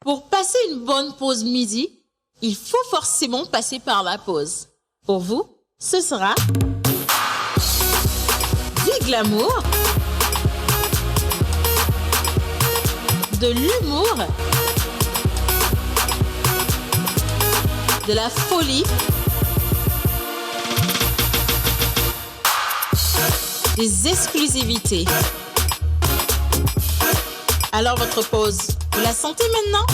Pour passer une bonne pause midi, il faut forcément passer par la pause. Pour vous, ce sera du glamour, de l'humour, de la folie, des exclusivités. Alors votre pause, vous la sentez maintenant?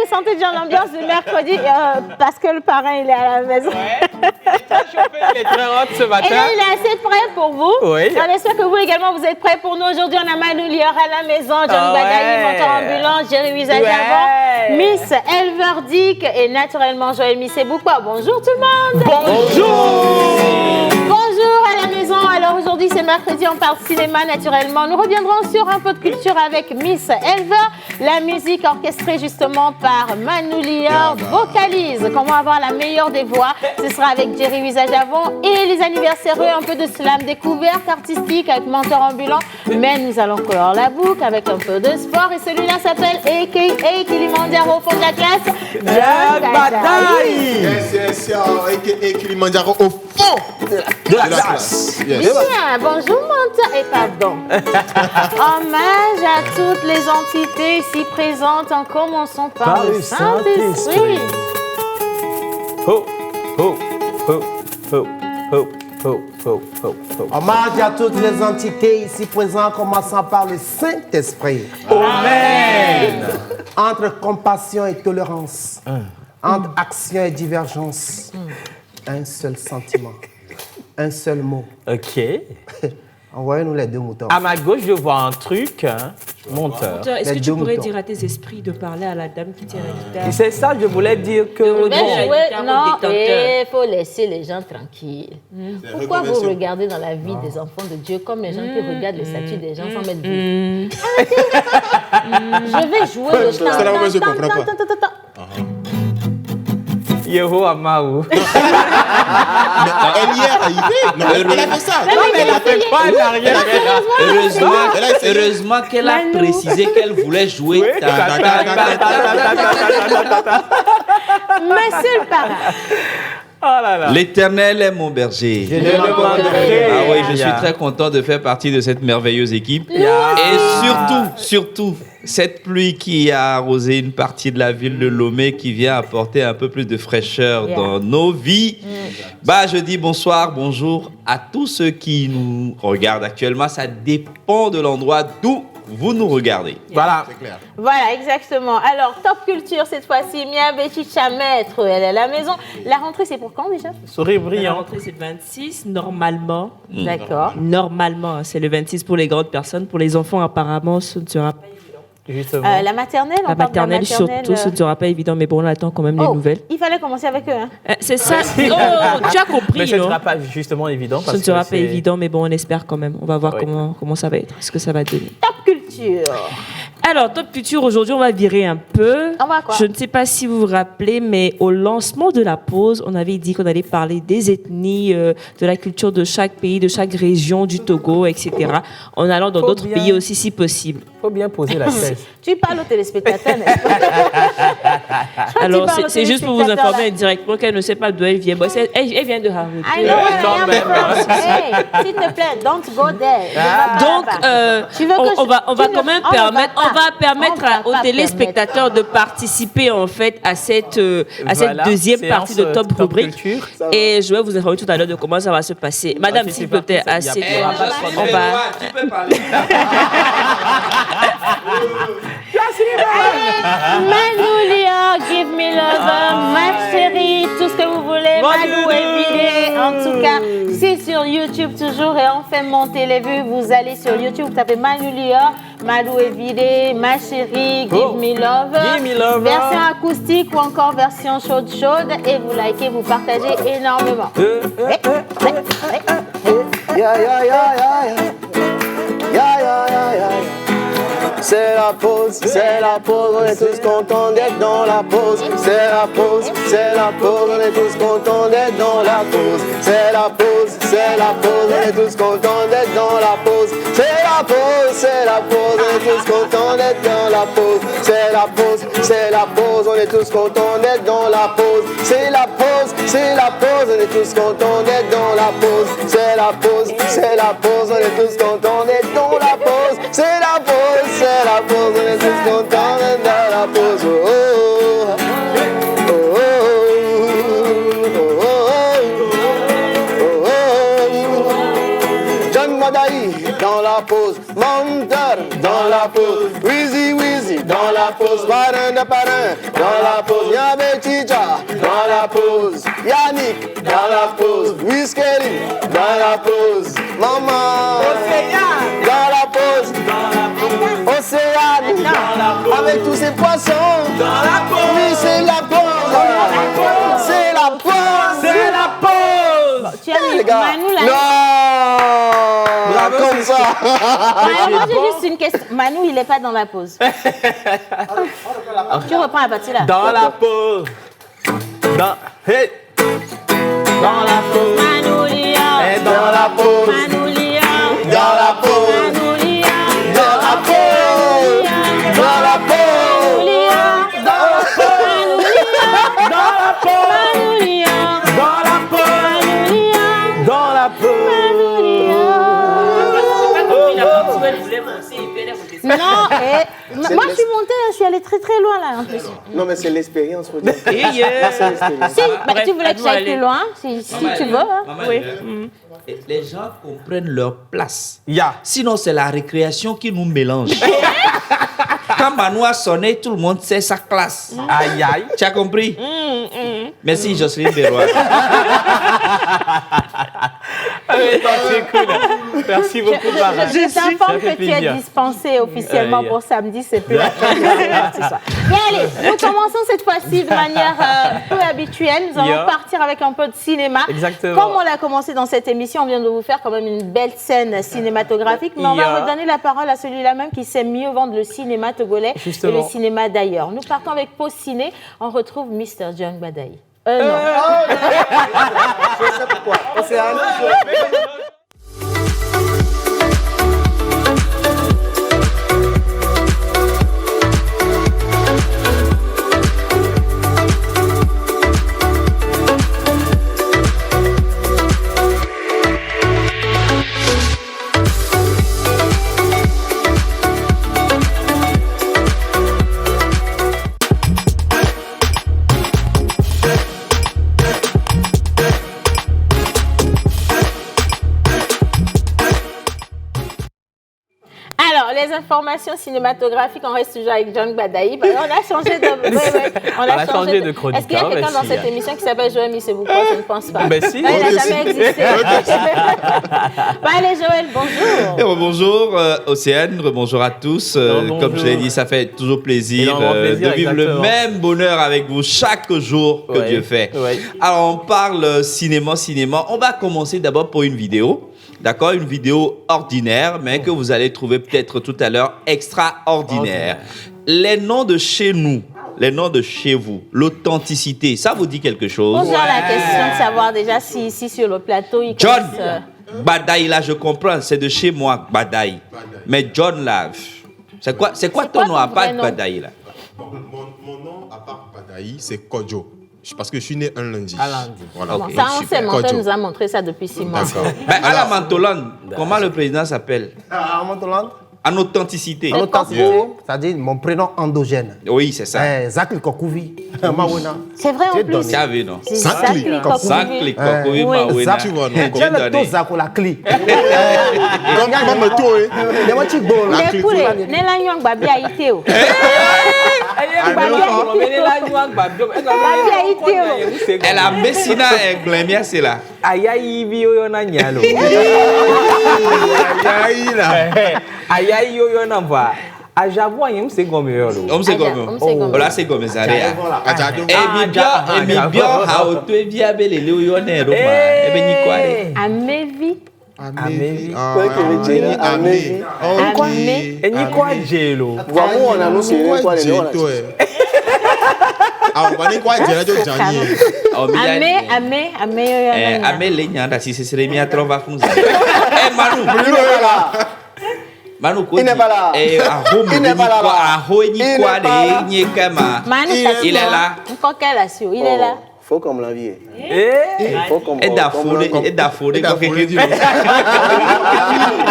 Sentez déjà l'ambiance de mercredi parce que le parrain il est à la maison. Ouais. Il est très hot ce matin. Et là, il est assez prêt pour vous. Oui. On espère que vous également vous êtes prêts pour nous. Aujourd'hui, on a Manu Lior à la maison, John Badaï, monteur ambulant, Jerry Visage avant, Miss Elverdick et naturellement Joël Missé-Boukwa. Bonjour tout le monde. Bonjour. Bonjour à la maison. Alors aujourd'hui, c'est mercredi, on parle cinéma naturellement. Nous reviendrons sur un peu de culture avec Miss Elver. La musique orchestrée justement par Manu Lior vocalise. Comment avoir la meilleure des voix? Ce sera avec Jerry Visage avant et les anniversaires, un peu de slam découverte artistique avec menteur ambulant. Mais nous allons clore la boucle avec un peu de sport et celui-là s'appelle A.K.A. Kilimanjaro au fond de la classe. John Badaï. Yes, A.K.A. Kilimanjaro au fond de la classe. Bien, bonjour menteur et pardon. Hommage à toutes les entités ici présentes en commençant par le Saint-Esprit. Ho, ho, ho, ho, ho, ho, ho, ho, ho. Hommage à toutes les entités ici présentes, commençant par le Saint-Esprit. Amen. Entre compassion et tolérance, entre action et divergence, un seul sentiment, un seul mot. Ok. Envoyez-nous les deux moutons. À ma gauche, je vois un truc, monteur. Est-ce que Les tu deux pourrais moutons. dire à tes esprits de parler à la dame qui tient la guitare? C'est ça, je voulais dire que... Mais la jouer, guitare au non, détenteur. il faut laisser les gens tranquilles. Pourquoi vous regardez dans la vie des enfants de Dieu comme les gens qui regardent les statues des gens sans mettre but? Je vais jouer le C'est la mauvaise, je comprends pas. Yeho Amaou. Elle y est arrivée. Non, elle a fait ça. Non, mais elle a fait pas, elle a rien fait. Heureusement qu'elle a précisé qu'elle voulait jouer. Oui. Monsieur le parrain, Oh là là. L'Éternel est mon berger. Je ne demanderai Ah oui, je rien. suis très content de faire partie de cette merveilleuse équipe. Yeah. Et surtout, cette pluie qui a arrosé une partie de la ville de Lomé, qui vient apporter un peu plus de fraîcheur dans nos vies. Bah, je dis bonsoir, bonjour à tous ceux qui nous regardent actuellement. Ça dépend de l'endroit d'où vous nous regardez. Voilà. C'est clair. Voilà, exactement. Alors, Top Culture, cette fois-ci, Mia Bechicha Maître, elle est à la maison. La rentrée, c'est pour quand déjà? Sourire La brillant. rentrée, c'est le 26, normalement. D'accord. Normalement, hein, c'est le 26 pour les grandes personnes. Pour les enfants, apparemment, ce ne sera pas Justement. La maternelle, on la parle de maternelle, surtout, ce ne sera pas évident. Mais bon, on attend quand même les nouvelles. Il fallait commencer avec eux. Hein. C'est ça. Oh, tu as compris, Mais ce ne non? sera pas justement évident. Ce Parce ne sera que pas évident, mais bon, on espère quand même. On va voir Oui. comment ça va être, ce que ça va donner. Top Culture. Alors, Top Culture, aujourd'hui, on va virer un peu. On va quoi? Je ne sais pas si vous vous rappelez, mais au lancement de la pause, on avait dit qu'on allait parler des ethnies, de la culture de chaque pays, de chaque région du Togo, etc. En allant dans Faut d'autres bien. pays aussi, si possible. Il faut bien poser la chaise. Tu parles aux téléspectateurs, n'est-ce pas? Alors, parles aux c'est juste pour vous téléspectateurs, informer directement qu'elle ne sait pas d'où elle vient. Bon, elle vient de Harout. I know where I Quand am même. from. Hey, s'il te plaît, don't go there. Ne va pas Donc, là-bas. Tu veux que on va tu ne- quand même on ne va permettre, pas. on va permettre On va aux pas téléspectateurs de participer en fait à cette Voilà, deuxième séance, partie de Top Top Rubrique. Culture. Et je vais vous informer tout à l'heure de comment ça va se passer. Madame, si s'il c'est vous plaît, parti, ça, y a assieds-toi. pas de On problème. va. Tu peux parler. Manoulia, give me love, ma chérie, tout ce que vous voulez, Malou et Vidé. En tout cas, c'est sur YouTube toujours et on fait monter les vues. Vous allez sur YouTube, vous tapez Manoulia, Malou et Vidé, ma chérie, give me love. Give me love. Version acoustique ou encore version chaude et vous likez, vous partagez énormément. Ya, ya, ya, ya, ya. Ya, ya, ya, ya. C'est la pause, on est tous contents d'être dans la pause. C'est la pause, on est tous contents d'être dans la pause. C'est la pause, on est tous contents d'être dans la pause. C'est la pause, on est tous contents d'être dans la pause. C'est la pause, on est tous contents d'être dans la pause. C'est la pause, on est tous contents d'être dans la pause. C'est la pause, on est tous contents d'être dans la pause. C'est la pause, on est tous contents d'être dans la pause. Oh, oh, oh, oh, oh, oh, oh. John Madaï dans la pause, Monteur dans la pause, Wheezy dans la pause, Parrain de Parrain dans la pause, Yabe Chicha dans la pause, Yannick dans la pause, Whiskey dans la pause, Maman dans la pause, Océane avec tous ces poissons dans la pause. Oui, c'est la pause. C'est la pause. C'est la pause. Tu as mis Les gars. Manu là. Non. Bravo, Comme ça. Ouais, moi j'ai juste une question. Manu, il n'est pas dans la pause. Tu reprends la partie là. Dans la pause. Hey. Dans la pause. Manoulia. Et dans la pause. Manoulia. Dans la pause. Manoulia. Dans la pause. Dans la pause. Manoulia. Dans la pause. Manoulia. Dans la pause. Manoulia. Dans la pause. Non, moi je suis montée, je suis allée très très loin là en plus. Non, mais c'est l'expérience, faut dire. Si, bah, tu voulais que j'aille plus loin, si tu veux. Hein. Maman, Oui. les gens comprennent leur place. Ya. Sinon, c'est la récréation qui nous mélange. Quand Manu a sonné, tout le monde sait sa classe. Aïe, aïe. Tu as compris? Merci, Jocelyne Bérois. Allez, c'est cool. Merci beaucoup, Mara. Je t'informe Ça fait que tu es plaisir. dispensé officiellement Yeah. pour samedi, c'est plus la ce soir. Bien allez, nous commençons cette fois-ci de manière peu habituelle. Nous allons Yeah. partir avec un peu de cinéma. Exactement. Comme on l'a commencé dans cette émission, on vient de vous faire quand même une belle scène cinématographique, mais on va Yeah. redonner la parole à celui-là même qui sait mieux vendre le cinéma togolais Justement. et le cinéma d'ailleurs. Nous partons avec Pause Ciné, on retrouve Mr. John Badaï. Non. Je sais pourquoi. Océane. les informations cinématographiques, on reste toujours avec John Gbadayi. On a changé de... On a changé de chroniqueur. Est-ce qu'il y a quelqu'un dans cette émission qui s'appelle Joël Missebouko? Je ne pense pas. Ben si. Il n'a jamais existé. Allez, Joël, bonjour. Bonjour Océane, bonjour à tous. Comme je l'ai dit, ça fait toujours plaisir, de vivre le même bonheur avec vous chaque jour que Dieu fait. Alors on parle cinéma. On va commencer d'abord pour une vidéo. D'accord, une vidéo ordinaire, mais que vous allez trouver peut-être tout à l'heure extraordinaire. Les noms de chez nous, les noms de chez vous, l'authenticité, ça vous dit quelque chose? Pose la question de savoir déjà si ici sur le plateau, il John, connaissent... Gbadayi là, je comprends, c'est de chez moi, Gbadayi. Mais John là, c'est quoi ton nom à part Gbadayi là? Mon nom à part Gbadayi, c'est Kodjo. Parce que je suis né un lundi. Un lundi. Voilà. Bon, ça, on sait, Montel nous a montré ça depuis 6 mois. D'accord. Ben, à la Mantolande, comment le président s'appelle? Amantoland. En authenticité. En authenticité, c'est-à-dire mon prénom endogène. Oui, c'est ça. Zakli Kokouvi. Mawena. C'est vrai en plus. Ça veut, non? Zakli Kokouvi. Zakli Kokouvi Mawena. Ça, tu vois, non? Tiens le taux Zako la clé. Donc, on va me tourner. Il y a un petit bon là. Mais écoutez, Nela Nyong Babi a été où? Elle a Messina et Glemia, c'est là. Ayayi bi oyo na nyalo. Ayayi là. Ayayi oyo na mva. Ajabu ayem se gome yo lo. On se gomme. Oh là, c'est gomme ça. Et bien, ha oto via belele oyo na Roma. E be ni kware. Amevi. Amevi. Enyi kwa jelo. Vamos on annonce les quoi les noms. Ah, on va dire quoi dire de Jani. Ame le nyanda si c'est mi atrova funza. Manu. Manu ko. Il n'est pas là. Il n'est pas là. Il est là. Il est là. Faut comme la vie. Faut comme. Et d'affoler.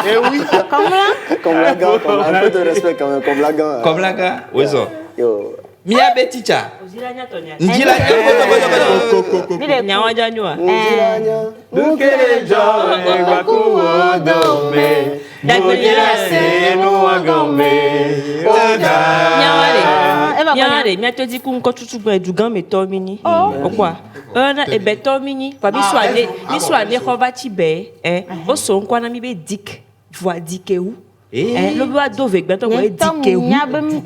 Eh oui. Comme la gars, un peu de respect quand même, comme la gars. Comme la gars. Oui ça. Yo. Mia beticha. Njila. Nyawajanywa. Dukele joe bakuwo dome. Nyawale, mia te di ku nko tutu gbe edugan me to mini. Okwa. Ona ebe to mini, pa mi so ane khova ti be, o so nkwa na mi be dik. Voi dike ou. Le bois d'ove gbeto ko dike ou.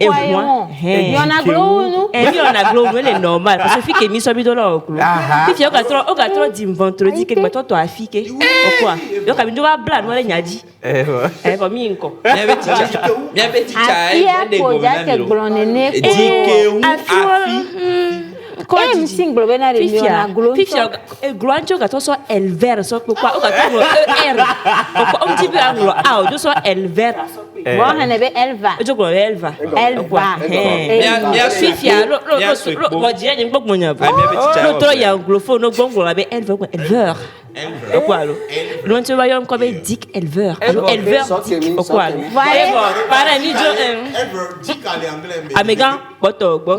E moi. Il y en a gros nous. Il y en a gros, elle est normal parce que fille mi so bi do lo oklo. Fille o ga tro di vendredi ke gbeto to afike. Okwa. Yo ka mi do bla no le nyadi. Ko mi nko. Mia beticha e de gomenamiro. Dike ou afi. Quand même sing globena de Fifia e glancho ga to so elver so kwa o ga to er. O ti bi anlo a o so elver. Bon on avait Elva. O jogo Elva. Fifia lo dire ni gbogbo yan ba. No to ya anglophone no gbogbo la be elver. O kwa lo. Lo nti wa yo ko be dick elver. Elver o kwa lo. Para ni jo Elver dick ali anglais mais. Amegan boto gbo.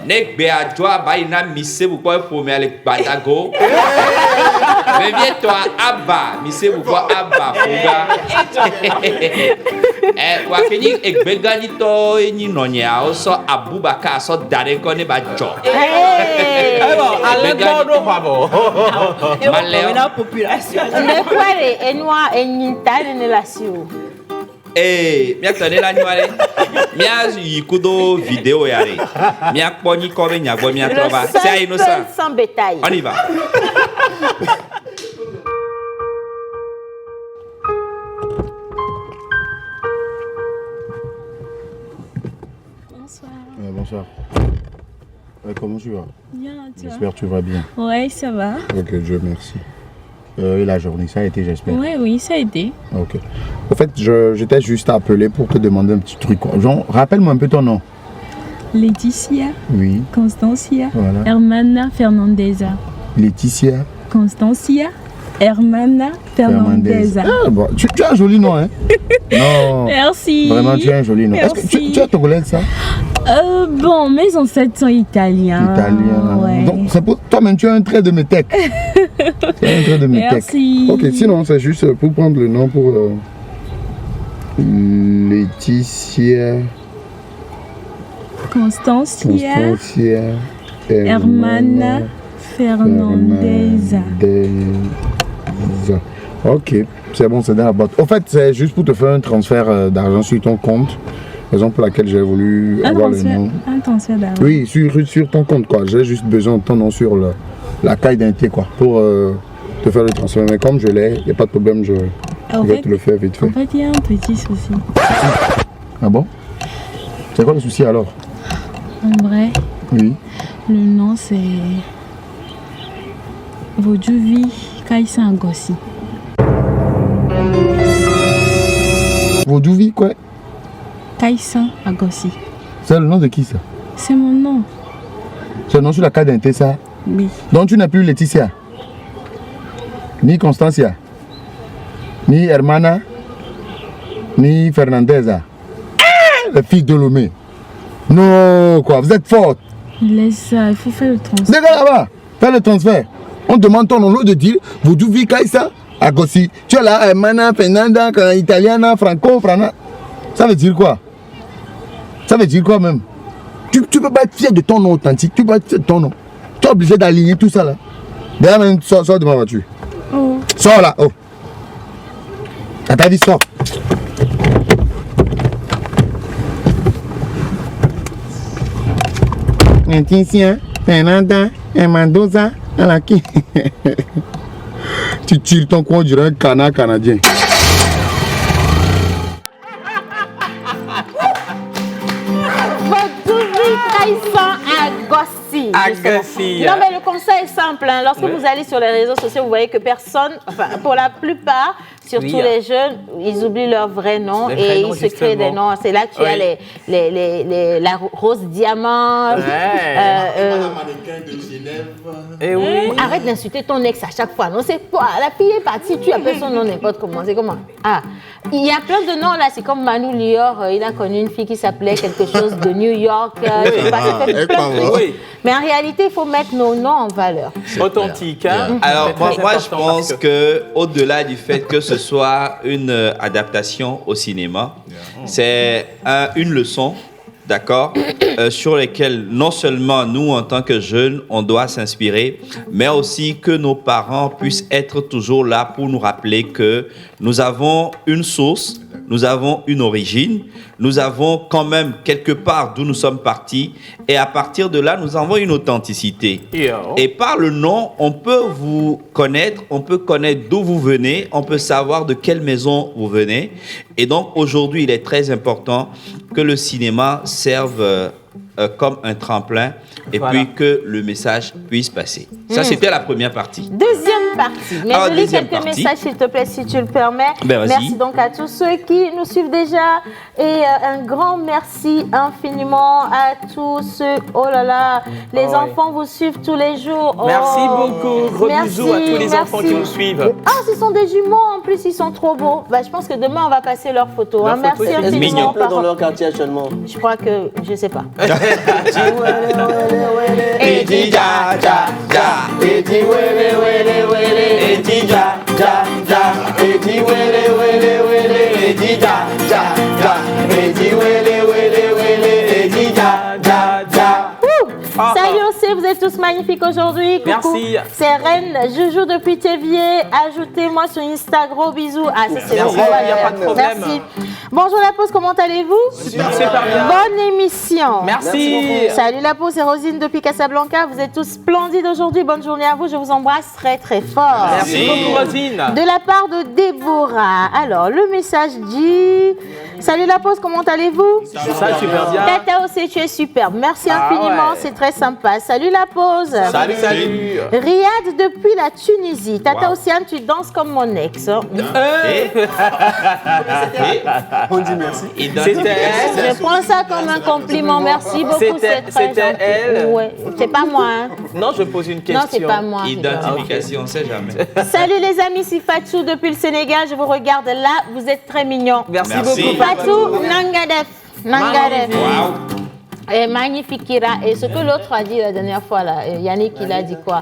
Nek be adjoa ba ina mise bu kwa pour me ale batago. Mais viens-toi Abba, mise bu kwa Abba fuga. Wa fini egbegani to ni nonya o so Abubakar so dare ko ne ba jo. Ale bodo babo. Malé na population. Ne kware enwa enyintane ne lasio. Mia tone la nyuare. Mia yikudo vidéo yare. Mia kponi ko be nyagbo mia trova. C'est innocent. Sans bétail. On y va. Bonsoir. Comment tu vas? Bien, tu vas? J'espère que tu vas bien. Ouais, ça va. Ok, Dieu merci. Et la journée, ça a été, j'espère? Ouais, oui, ça a été. Ok. En fait, j'étais juste appelé pour te demander un petit truc. Genre, rappelle-moi un peu ton nom. Laetitia. Oui. Constancia. Voilà. Hermana Fernandeza. Laetitia. Constancia. Hermana Fernandeza. Ah, bon, tu as un joli nom, hein? Non. Merci. Vraiment, tu as un joli nom. Est-ce que tu es togolaise, ça? Bon, mes ancêtres sont italiens. Ouais. Donc, c'est pour toi-même, tu as un trait de métèque. Tu as un trait de métèque. Merci. Ok, sinon, c'est juste pour prendre le nom pour Laetitia. Constancia. Hermana Fernandeza. Ok, c'est bon, c'est dans la boîte. Au fait, c'est juste pour te faire un transfert d'argent sur ton compte. Raison pour laquelle j'ai voulu avoir le nom. Un transfert d'argent. Oui, sur ton compte, quoi. J'ai juste besoin de ton nom sur la carte d'identité, quoi, pour te faire le transfert. Mais comme je l'ai, il n'y a pas de problème, je vais te le faire vite fait. En fait, il y a un petit souci. Ah bon? C'est quoi le souci alors? En vrai, oui. Le nom c'est Vodouvi Kaïsa Ngossi. Vodouvi quoi? Kaïsa Ngossi. C'est le nom de qui ça? C'est mon nom. C'est le nom sur la carte d'identité ça? Oui. Donc tu n'es plus Laetitia? Ni Constancia? Ni Hermana? Ni Fernandeza? La fille de Lomé. Non, quoi, vous êtes forte. Laisse ça, il faut faire le transfert. Dégage là-bas, fais le transfert. On demande ton nom, l'autre de dire, vous devez Kaïsa, Agossi. Tu es là, Hermana, Fernanda, Italiana, Franco, Frana. Ça veut dire quoi? Ça veut dire quoi même? Tu peux pas être fier de ton nom authentique, tu peux pas être fier de ton nom. Tu es obligé d'aligner tout ça là. D'ailleurs, même, sors de ma voiture. Oh. Sors là, oh. Elle t'a dit sors. Laetitia, Fernanda, Mendoza, Alaki. Tu tires ton coin du un canard canadien. Non mais le conseil est simple, hein. Lorsque vous allez sur les réseaux sociaux, vous voyez que personne, enfin pour la plupart, surtout les jeunes, ils oublient leur vrai nom et ils se créent des noms. C'est là que tu as la rose diamant. Arrête d'insulter ton ex à chaque fois. Non, c'est quoi? La fille est partie, tu appelles son nom n'importe comment. C'est comment? Ah, il y a plein de noms là. C'est comme Manu Lior, il a connu une fille qui s'appelait quelque chose de New York. Mais en réalité, il faut mettre nos noms en valeur. Authentique. Hein? Alors, moi je pense qu'au-delà du fait que ce soit une adaptation au cinéma, c'est une leçon, d'accord, sur lesquelles non seulement nous, en tant que jeunes, on doit s'inspirer, mais aussi que nos parents puissent être toujours là pour nous rappeler que nous avons une source, nous avons une origine, nous avons quand même quelque part d'où nous sommes partis, et à partir de là, nous avons une authenticité. Et par le nom, on peut vous connaître, on peut connaître d'où vous venez, on peut savoir de quelle maison vous venez. Et donc aujourd'hui, il est très important que le cinéma serve comme un tremplin et puis que le message puisse passer. Ça, c'était la première partie. Deuxième partie. Mais je lis quelques messages, s'il te plaît, si tu le permets. Merci donc à tous ceux qui nous suivent déjà. Et un grand merci infiniment à tous ceux. Oh là là, les enfants vous suivent tous les jours. Oh. Merci beaucoup. Gros bisous à tous les enfants qui nous suivent. Ah, ce sont des jumeaux en plus, ils sont trop beaux. Bah, je pense que demain, on va passer leurs photos. Merci infiniment. Dans leur quartier actuellement. Je crois que, je sais pas. Et dit ja ja ja, et dit wele wele wele, et dit ja ja ja, et dit wele wele wele, et dit ja ja ja, et dit wele wele wele, et dit ja ja ja. Salut aussi, vous êtes tous magnifiques aujourd'hui. Merci. C'est Reine Joujou depuis Théviers. Ajoutez-moi sur Insta. Gros bisous. Ah, ça c'est il n'y a pas de problème. Merci. Bonjour la pause, comment allez-vous? Super bien. Bonne émission. Merci. Salut la pause, c'est Rosine depuis Casablanca. Vous êtes tous splendides aujourd'hui. Bonne journée à vous. Je vous embrasse très très fort. Merci beaucoup Rosine. De la part de Déborah. Alors, le message dit... Salut la pause, comment allez-vous? Ça super bien. Tata aussi, tu es superbe. Merci infiniment, c'est très sympa. Salut la la pause. Salut, salut. Riyad depuis la Tunisie. Tata Wow. Océane, tu danses comme mon ex. On dit merci. C'était elle. Je prends ça comme un compliment. Merci beaucoup. C'était C'est très gentil. elle. Ouais. C'est pas moi. Hein. Non, je pose une question. Non, c'est pas moi. Identification, on ne sait jamais. Salut les amis, c'est Fatou depuis le Sénégal. Je vous regarde là. Vous êtes très mignons. Merci Merci. beaucoup. Fatou Nangadef. Nangadef. Waouh. Et magnifique Kira. Et ce que l'autre a dit la dernière fois, là, Yannick, il a dit quoi?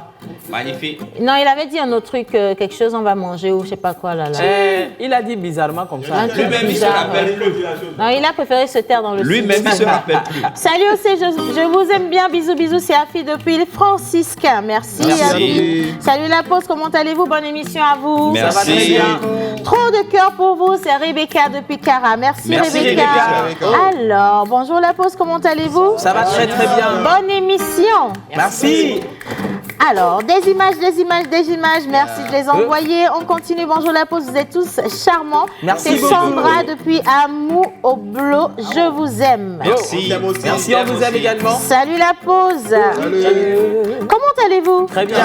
Magnifique. Non, il avait dit un autre truc, quelque chose on va manger ou je sais pas quoi là. Il a dit bizarrement comme ça. Un truc Lui-même, il se bizarre. rappelle plus. Non, il a préféré se taire dans le Lui-même, il se studio. rappelle plus. Salut aussi, je vous aime bien. Bisous, bisous, c'est Afi depuis le franciscain. Merci, Merci. Afi. Salut la pause, comment allez-vous? Bonne émission à vous. Merci. Ça va très bien. Trop de cœur pour vous, c'est Rebecca depuis Cara. Merci, Merci, Rebecca. Rebecca. Alors, bonjour la pause, comment allez-vous? Ça va très très bien. Bonne émission. Merci. Alors, des images. Merci de les envoyer. On continue. Bonjour la pause. Vous êtes tous charmants. Merci C'est beaucoup. Sandra depuis Amou au Blo. Je vous aime. Merci. Merci, on vous aime également. Salut la pause. Comment allez-vous? Très bien.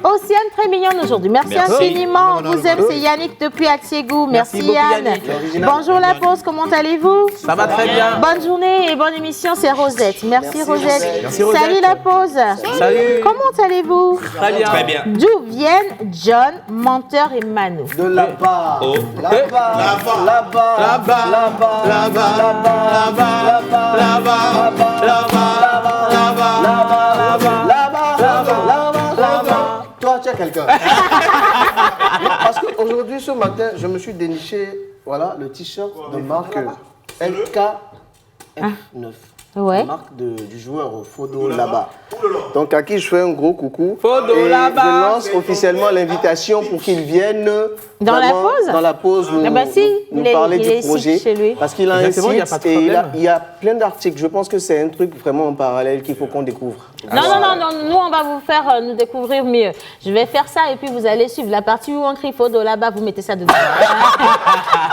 Océane, très mignonne aujourd'hui. Merci infiniment. On vous aime. C'est Yannick depuis Atiégou. Merci beaucoup, Yann. Yannick. Bonjour la pause. Comment allez-vous? Ça va très bien. Bonne journée et bonne émission. C'est Rosette. Merci Rosette. Merci, Rosette. Salut la pause. Salut. Comment allez-vous? Très bien. Très bien. D'où viennent John, Menteur et Manu? De là-bas. Oh. Là-bas. Là-bas. Là-bas. Là-bas. Là-bas. Là-bas. Là-bas. Toi, tu as quelqu'un. Parce qu'aujourd'hui, ce matin, je me suis déniché, voilà, le t-shirt de marque LKF9. Ouais. La marque du joueur Fodo là-bas. Donc à qui je fais un gros coucou. Fodo et là-bas. je lance officiellement l'invitation pour qu'il vienne Dans la vraiment, pause. dans la pause nous, Ah bah si, nous il est- parler il du est ici projet. chez lui. Parce qu'il a un Exactement, il y a site pas de et problème. il y a plein d'articles. Je pense que c'est un truc vraiment en parallèle qu'il faut qu'on découvre. Non, nous on va vous faire nous découvrir mieux. Je vais faire ça et puis vous allez suivre la partie où on crie Fodo là-bas, vous mettez ça dedans.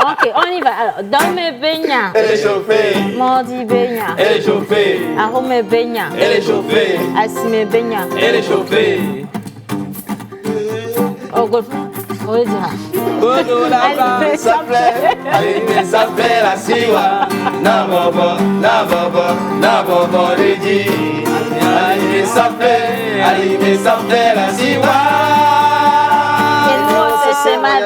Ok, on y va. Alors, dans mes beignats, Elle est chauffée. Mandi beignats, Elle est chauffée. arôme beignats, Elle est chauffée. asime beignats. Elle est chauffée. Oh, God. On va dire. Fodo là-bas. Allez, Ça plaît. Allez, ça fait la siwa. Na bobo, les dit. Allez, ça fait la siwa. Quel mot c'est mal.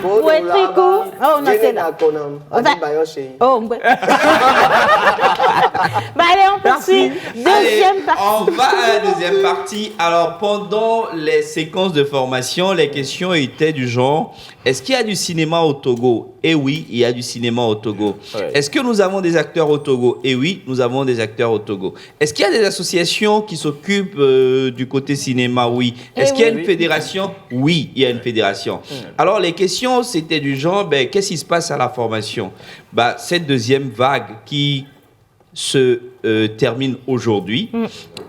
Où est Tricou? Oh, non, c'est là. Oh, ouais. Bah allez, on poursuit. Deuxième Allez, partie. on va à la deuxième partie. Alors, pendant les séquences de formation, les questions étaient du genre, est-ce qu'il y a du cinéma au Togo? Eh oui, il y a du cinéma au Togo. Ouais. Est-ce que nous avons des acteurs au Togo? Eh oui, nous avons des acteurs au Togo. Est-ce qu'il y a des associations qui s'occupent du côté cinéma? Oui. Est-ce qu'il y a une fédération? Oui, il y a une fédération. Alors, les questions, c'était du genre, ben, qu'est-ce qui se passe à la formation? Ben, cette deuxième vague qui se termine aujourd'hui.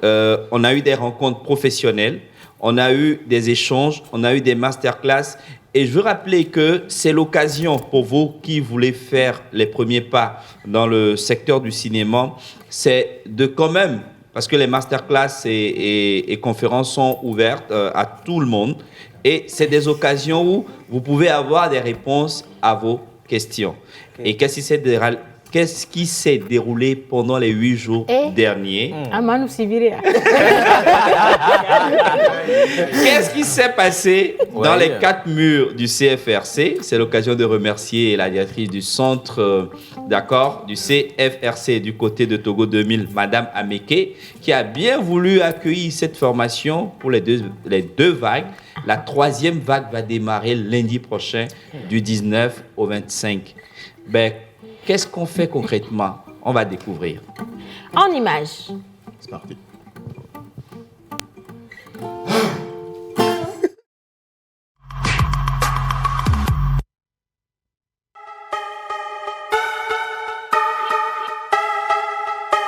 On a eu des rencontres professionnelles, on a eu des échanges, on a eu des masterclass. Et je veux rappeler que c'est l'occasion pour vous qui voulez faire les premiers pas dans le secteur du cinéma, c'est de quand même, parce que les masterclass et conférences sont ouvertes à tout le monde, et c'est des occasions où vous pouvez avoir des réponses à vos questions. Okay. Et qu'est-ce qui s'est déroulé pendant les 8 jours derniers? Qu'est-ce qui s'est passé dans les 4 murs du CFRC? C'est l'occasion de remercier la directrice du centre du CFRC du côté de Togo 2000, Madame Ameke, qui a bien voulu accueillir cette formation pour les deux vagues. La 3e vague va démarrer lundi prochain du 19 au 25. Ben, qu'est-ce qu'on fait concrètement? On va découvrir. En images. C'est parti.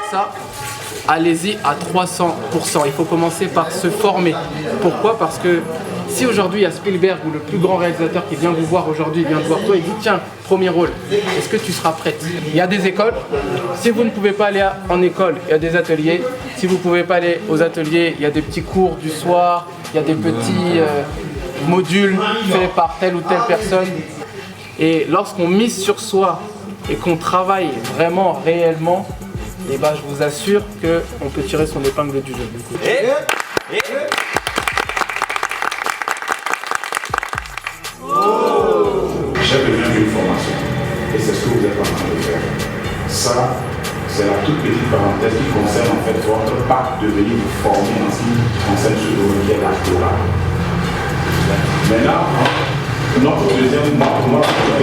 Ça, allez-y à 300%. Il faut commencer par se former. Pourquoi? Parce que si aujourd'hui il y a Spielberg ou le plus grand réalisateur qui vient vous voir aujourd'hui, il vient te voir toi et dit tiens, premier rôle, est-ce que tu seras prête? Il y a des écoles. Si vous ne pouvez pas aller en école, il y a des ateliers. Si vous ne pouvez pas aller aux ateliers, il y a des petits cours du soir, il y a des petits modules faits par telle ou telle personne. Et lorsqu'on mise sur soi et qu'on travaille vraiment, réellement, et ben, je vous assure qu'on peut tirer son épingle du jeu. J'ai besoin d'une formation. Et c'est ce que vous êtes en train de faire. Ça, c'est la toute petite parenthèse qui concerne en fait votre part de venir vous former en ce qui concerne ce domaine qui est l'actorat. Maintenant, notre deuxième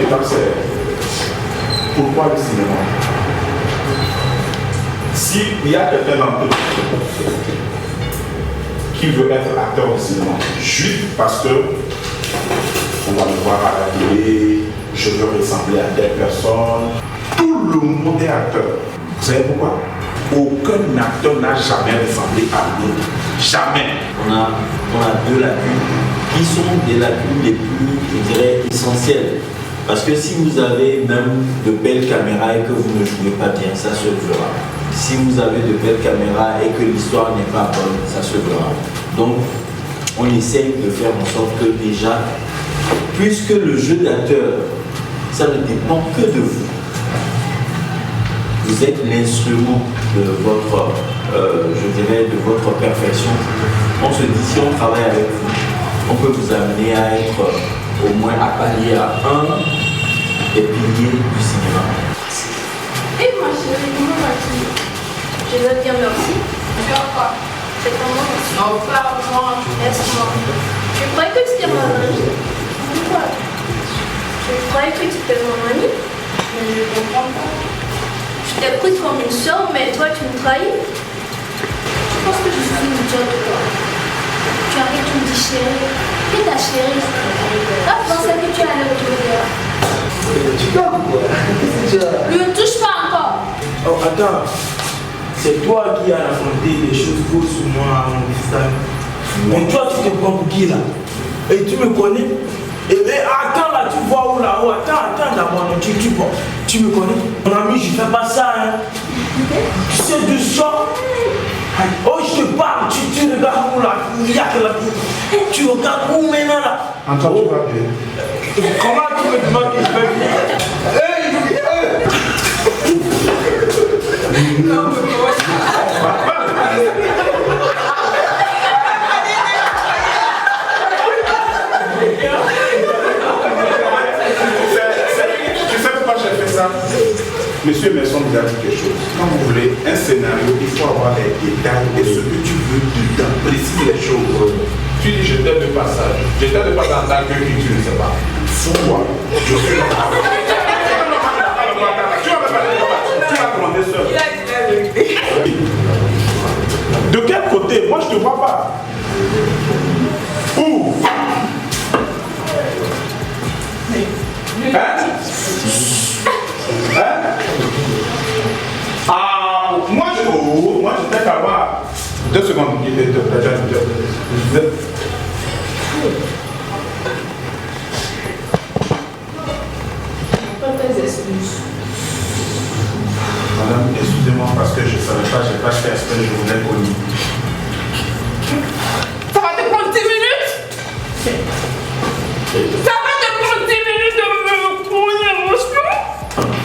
étape, c'est pourquoi le cinéma? S'il y a quelqu'un d'entre vous qui veut être acteur au cinéma, juste parce que on va me voir à la télé, je veux ressembler à telle personne. Tout le monde est acteur. Vous savez pourquoi? Aucun acteur n'a jamais ressemblé à l'autre. Jamais. On a deux lacunes qui sont des lacunes les plus, je dirais, essentielles. Parce que si vous avez même de belles caméras et que vous ne jouez pas bien, ça se verra. Si vous avez de belles caméras et que l'histoire n'est pas bonne, ça se verra. Donc, on essaye de faire en sorte que déjà, puisque le jeu d'acteur, ça ne dépend que de vous. Vous êtes l'instrument de votre, je dirais, de votre perfection. On se dit, si on travaille avec vous, on peut vous amener à être au moins à pallier à un des piliers du cinéma. Et moi, comment vas-tu? Je dois te dire merci. Pourquoi? C'est comment? Non, pas moi. Laisse-moi. Je croyais que tu étais mon ami. Pourquoi? Je croyais que tu étais mon ami. Mais je ne comprends pas. Je t'ai pris comme une soeur, mais toi, tu me trahis. Je pense que je suis une idiote, toi. Tu arrives, tu me dis chérie. Qui est ta chérie? Ah, je pensais que tu allais retrouver là. Tu parles ou quoi? Qu'est-ce que tu as? Ne me touche pas encore. Oh, attends. C'est toi qui as raconté des choses fausses sur moi à mon visage. Mais toi, tu te prends pour qui là? Et tu me connais? Et attends là, tu vois où là-haut? Attends d'abord, tu me connais? Mon ami, je fais pas ça, hein. Tu sais de ça? Oh, je te parle, tu regardes où là? Il y a que là. Tu regardes où maintenant là? Antoine, tu vas bien. Comment tu me demandes que je vais bien? Tu sais pourquoi j'ai fait ça? Monsieur Messon nous a dit quelque chose. Quand vous voulez un scénario, il faut avoir les détails et ce que tu veux dedans. Précise les choses. Tu dis je t'aide de passage. Je t'aide de passage en tant que qui tu ne sais pas. Fous-toi. Je suis là. Tu vas demander seul. De quel côté? Moi je te vois pas. Où? Hein? Ah, moi je t'ai qu'à voir. 2 secondes. Madame, excusez-moi parce que je ne savais pas, j'ai pas fait exprès, je vous l'ai connu. Ça va te prendre 10 minutes? Ça va te prendre 10 minutes de me prendre l'émotion?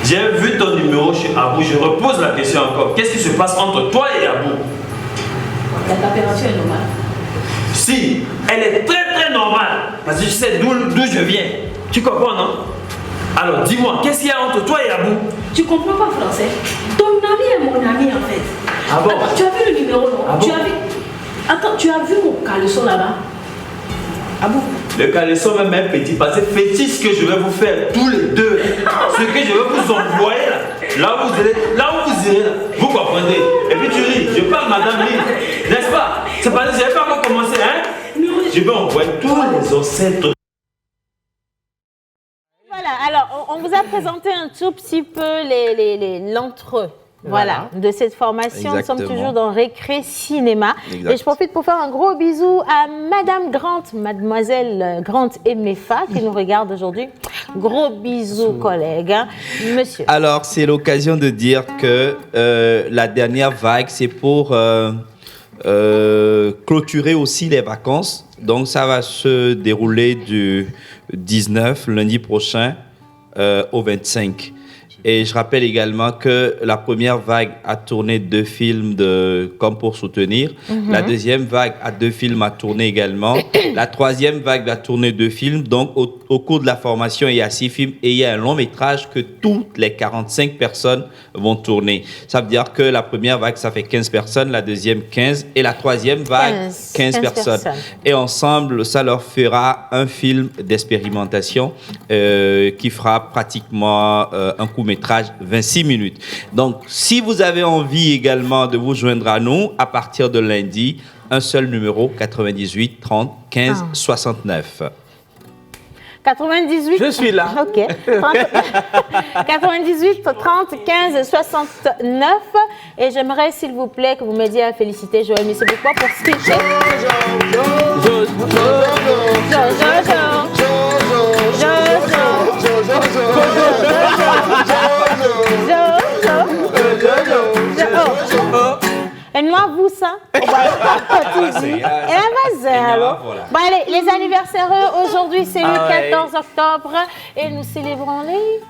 J'ai vu ton numéro chez Abou, je repose la question encore. Qu'est-ce qui se passe entre toi et Abou? La température est normale. Si, elle est très très normale. Parce que je sais d'où je viens. Tu comprends, non? Alors dis-moi, qu'est-ce qu'il y a entre toi et Abou? Tu comprends pas français? Ton ami est mon ami en fait. Ah bon? Attends, tu as vu le numéro, non? Ah bon? Attends, tu as vu mon caleçon là-bas? Abou? Le caleçon même un petit passé fétiche ce que je vais vous faire tous les deux. Ce que je vais vous envoyer là où vous irez là. Vous comprenez? Et puis tu ris, je parle madame Lee, n'est-ce pas? C'est pas, je n'avais pas encore commencé, hein? Je vais envoyer tous les ancêtres. Voilà, alors on vous a présenté un tout petit peu l'entre Voilà, de cette formation, nous sommes toujours dans Récré Cinéma. Exact. Et je profite pour faire un gros bisou à Madame Grant, Mademoiselle Grant Emefa, qui nous regarde aujourd'hui. Gros bisous, collègues. Hein. Monsieur. Alors, c'est l'occasion de dire que la dernière vague, c'est pour clôturer aussi les vacances. Donc, ça va se dérouler du 19, lundi prochain, au 25. Et je rappelle également que la première vague a tourné 2 films comme pour soutenir. La deuxième vague a 2 films à tourner également. La troisième vague va tourner 2 films. Donc, au cours de la formation, il y a 6 films et il y a un long métrage que toutes les 45 personnes vont tourner. Ça veut dire que la première vague, ça fait 15 personnes, la deuxième 15 et la troisième vague 15 personnes. Et ensemble, ça leur fera un film d'expérimentation qui fera pratiquement un court-métrage 26 minutes. Donc, si vous avez envie également de vous joindre à nous, à partir de lundi, un seul numéro, 98 30 15 69. 98. Je suis là. OK. 98 30 15 69. Et j'aimerais, s'il vous plaît, que vous m'aidiez à féliciter Joël Missé Pourquoi pour ce qu'il fait. Et nous, vous ça. Et bon, allez, les anniversaires aujourd'hui, c'est le 14 octobre et nous célébrons les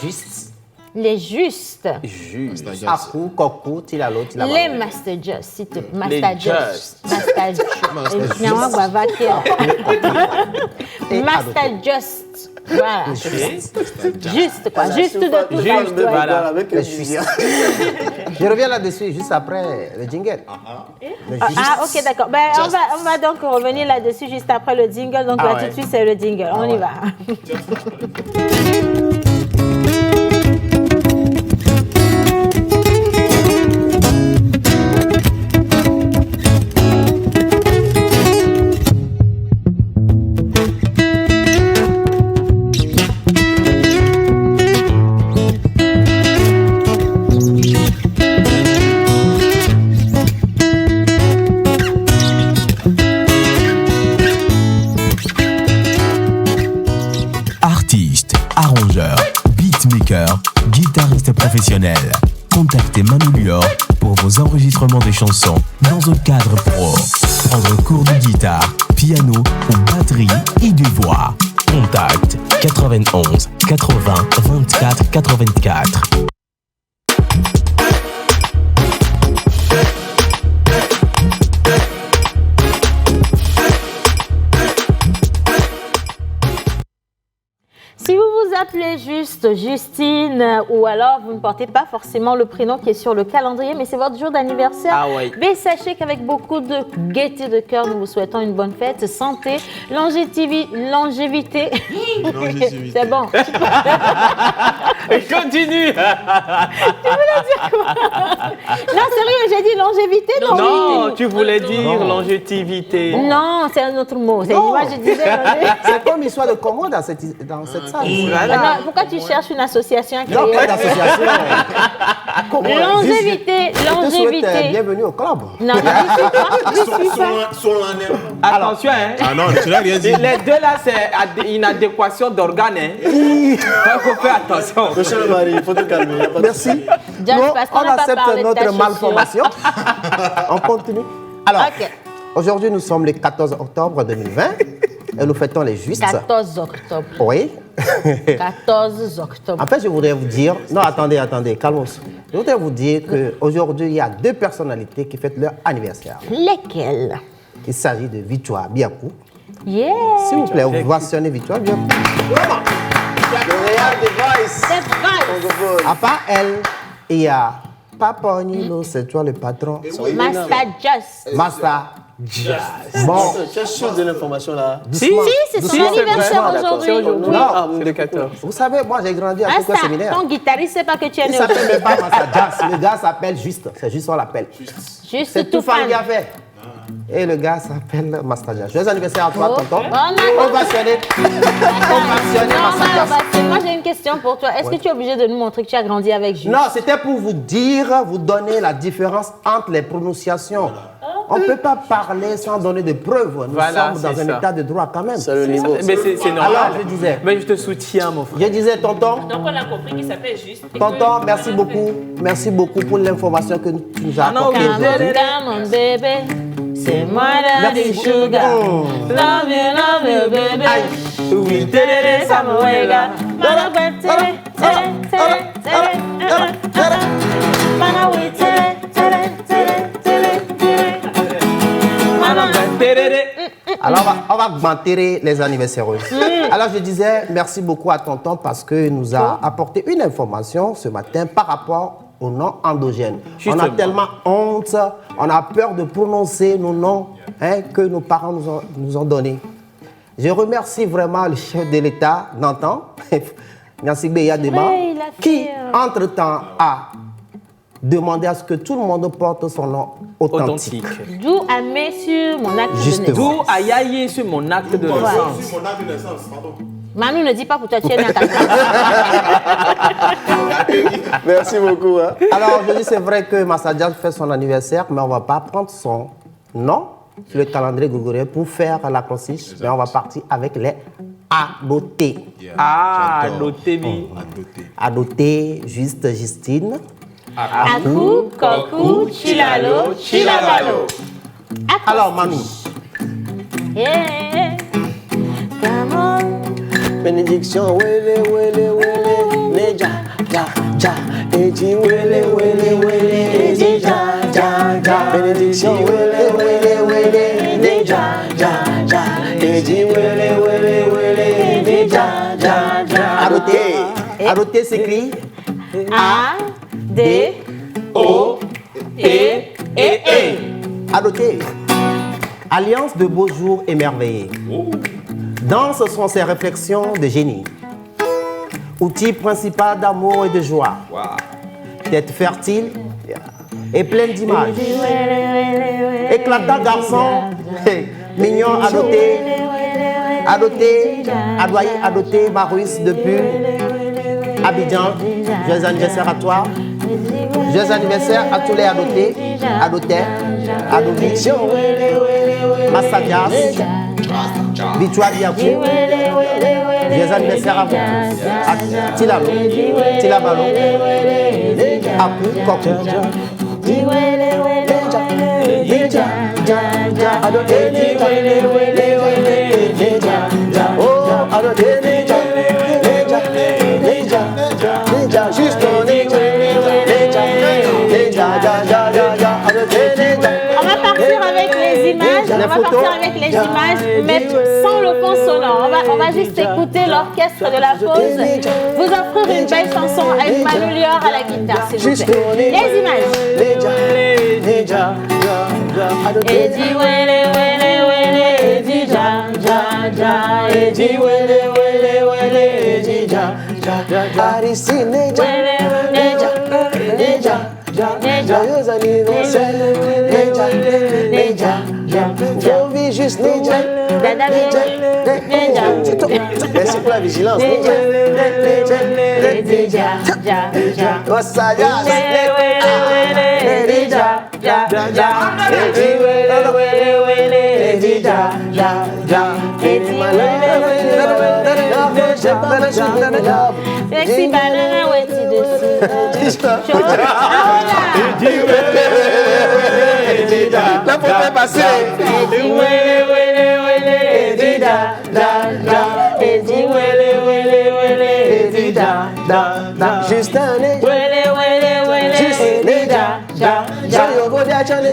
justes. Les justes. Juste. Akou, Kokou, Tilalo, Tilalo. Les Master Just, s'il te plaît. Master Just. Master Just. Voilà. Juste quoi. Juste de tout. Voilà. Avec le juste. Je reviens là-dessus juste après le jingle. Ok, d'accord. Ben, on va donc revenir là-dessus juste après le jingle. Donc là, tout de suite, c'est le jingle. On y va. Guitariste professionnel. Contactez Manu Lior pour vos enregistrements de chansons dans un cadre pro. Prendre cours de guitare, piano ou batterie et de voix. Contact 91 80 24 84. Si vous vous appelez juste Justine ou alors vous ne portez pas forcément le prénom qui est sur le calendrier, mais c'est votre jour d'anniversaire, mais sachez qu'avec beaucoup de gaieté de cœur, nous vous souhaitons une bonne fête, santé, longévité. C'est bon. Continue. Tu voulais dire quoi? Non, sérieux, j'ai dit longévité, non, tu voulais dire longévité. Non, c'est un autre mot. Moi, je disais c'est comme histoire de commande dans cette salle. Non, pourquoi tu cherches une association à créer? Non, pas d'association. Longévité. Bienvenue au club. Non, je suis pas. Attention, hein. Ah non, tu n'as rien dit. Les deux là, c'est une adéquation d'organes. Il faut faire attention. Monsieur le mari, il faut te calmer. Merci. On accepte notre malformation. On continue. Alors, aujourd'hui, nous sommes le 14 octobre 2020 et nous fêtons les justes. 14 octobre. Oui. 14 octobre. En fait, je voudrais vous dire... Non, attendez, calmos. Je voudrais vous dire qu'aujourd'hui, il y a 2 personnalités qui fêtent leur anniversaire. Lesquelles? Il s'agit de Victoire Biakou. Yeah. S'il vous plaît, vous ovationner Victoire Biakou. À part elle, il y a Papa Nilo, c'est toi le patron. Master Just. Master Just. Bon, tu es sûr de l'information là? Si, c'est son anniversaire aujourd'hui. Non, c'est le 14. Vous savez, moi j'ai grandi à un séminaire. Ton guitariste, c'est pas que tu es né. Il s'appelle même pas Master Just. Le gars s'appelle Juste. C'est juste on l'appelle. Juste c'est tout fan qui a fait. Et le gars s'appelle Mastadia. Joyeux anniversaire à toi, tonton. Ovationné. Mastadia. Moi, j'ai une question pour toi. Est-ce que tu es obligé de nous montrer que tu as grandi avec Juste? Non, c'était pour vous dire, vous donner la différence entre les prononciations. On ne peut pas parler sans donner de preuves. Nous sommes dans un état de droit quand même. C'est le niveau. Mais c'est normal. Alors, je disais. Mais je te soutiens, mon frère. Je disais, tonton. Donc, on a compris qu'il s'appelle Juste. Tonton, merci beaucoup. Merci beaucoup pour l'information que tu nous as apportée aujourd'hui. Come on, baby. C'est moi la Merci des sugar. Love you, baby. Oui, télé, ça me rega. Mana oui, télé, Mana oui, télé. Alors, on va augmenter les anniversaires. Alors, je disais merci beaucoup à tonton parce qu'il nous a apporté une information ce matin par rapport au nom endogène. On a tellement honte, on a peur de prononcer nos noms que nos parents nous ont donnés. Je remercie vraiment le chef de l'État d'antan, Nancy Beyadema, qui, entre-temps, a demandé à ce que tout le monde porte son nom authentique. D'où à mes sur mon acte de naissance. D'où à Yaye sur mon acte de naissance. Sur mon acte de naissance, pardon. Manu ne dit pas pour toi, tu es né à 4 Merci beaucoup. Hein. Alors, aujourd'hui, c'est vrai que Mastadia fait son anniversaire, mais on ne va pas prendre son nom sur le calendrier grégorien pour faire la consigne, mais on va partir avec les adoptés. Ah, adoptés, oui. Adoptés, Juste, Justine. Akou, Kokou, Chilalo, Chilabalo. Alors, Manu. Yeah. Come on. Bénédiction, wele, wele, wele, neja, ja, ja, eji, wele, wele, wele, eji, ja, ja, ja. Bénédiction, wele, wele, wele, neja, ja, ja, eji, wele, wele, wele, neja, ja, ja. Adopté. Adopté s'écrit A, D, O, T, et E. Adopté. Alliance de beaux jours émerveillés. Danse sont ses réflexions de génie. Outil principal d'amour et de joie. Tête fertile et pleine d'images. Éclatant garçon, mignon adopté. Adopté, Adoyer adopté, Maruis depuis Abidjan. Joyeux anniversaire à toi. Joyeux anniversaire à tous les adoptés, adoptés, adoptés. Massadias, Victoire Diakou. Joyeux anniversaire à vous. À Tilalo, Tilabalo, Akou, Kokou. On va partir avec les images, mais sans le fond sonore. On va juste écouter l'orchestre de la pause. Vous offrir une belle chanson avec Manu Lior à la guitare, s'il vous plaît. Les images. Edi wele wele wele, edi ja ja ja, edi wele wele wele, edi ja ja ja. Aristide Neja, Neja, Neja, joyeux anniversaire, Neja, Neja, je vis juste Neja, Neja, c'est tout. Merci pour la vigilance, Neja, Neja, Neja, Massadias, Neja, Sexy banana, ouais, dessus. La pour faire passer. Juste un nez. Juste un nez. Joyeux Godia Chane.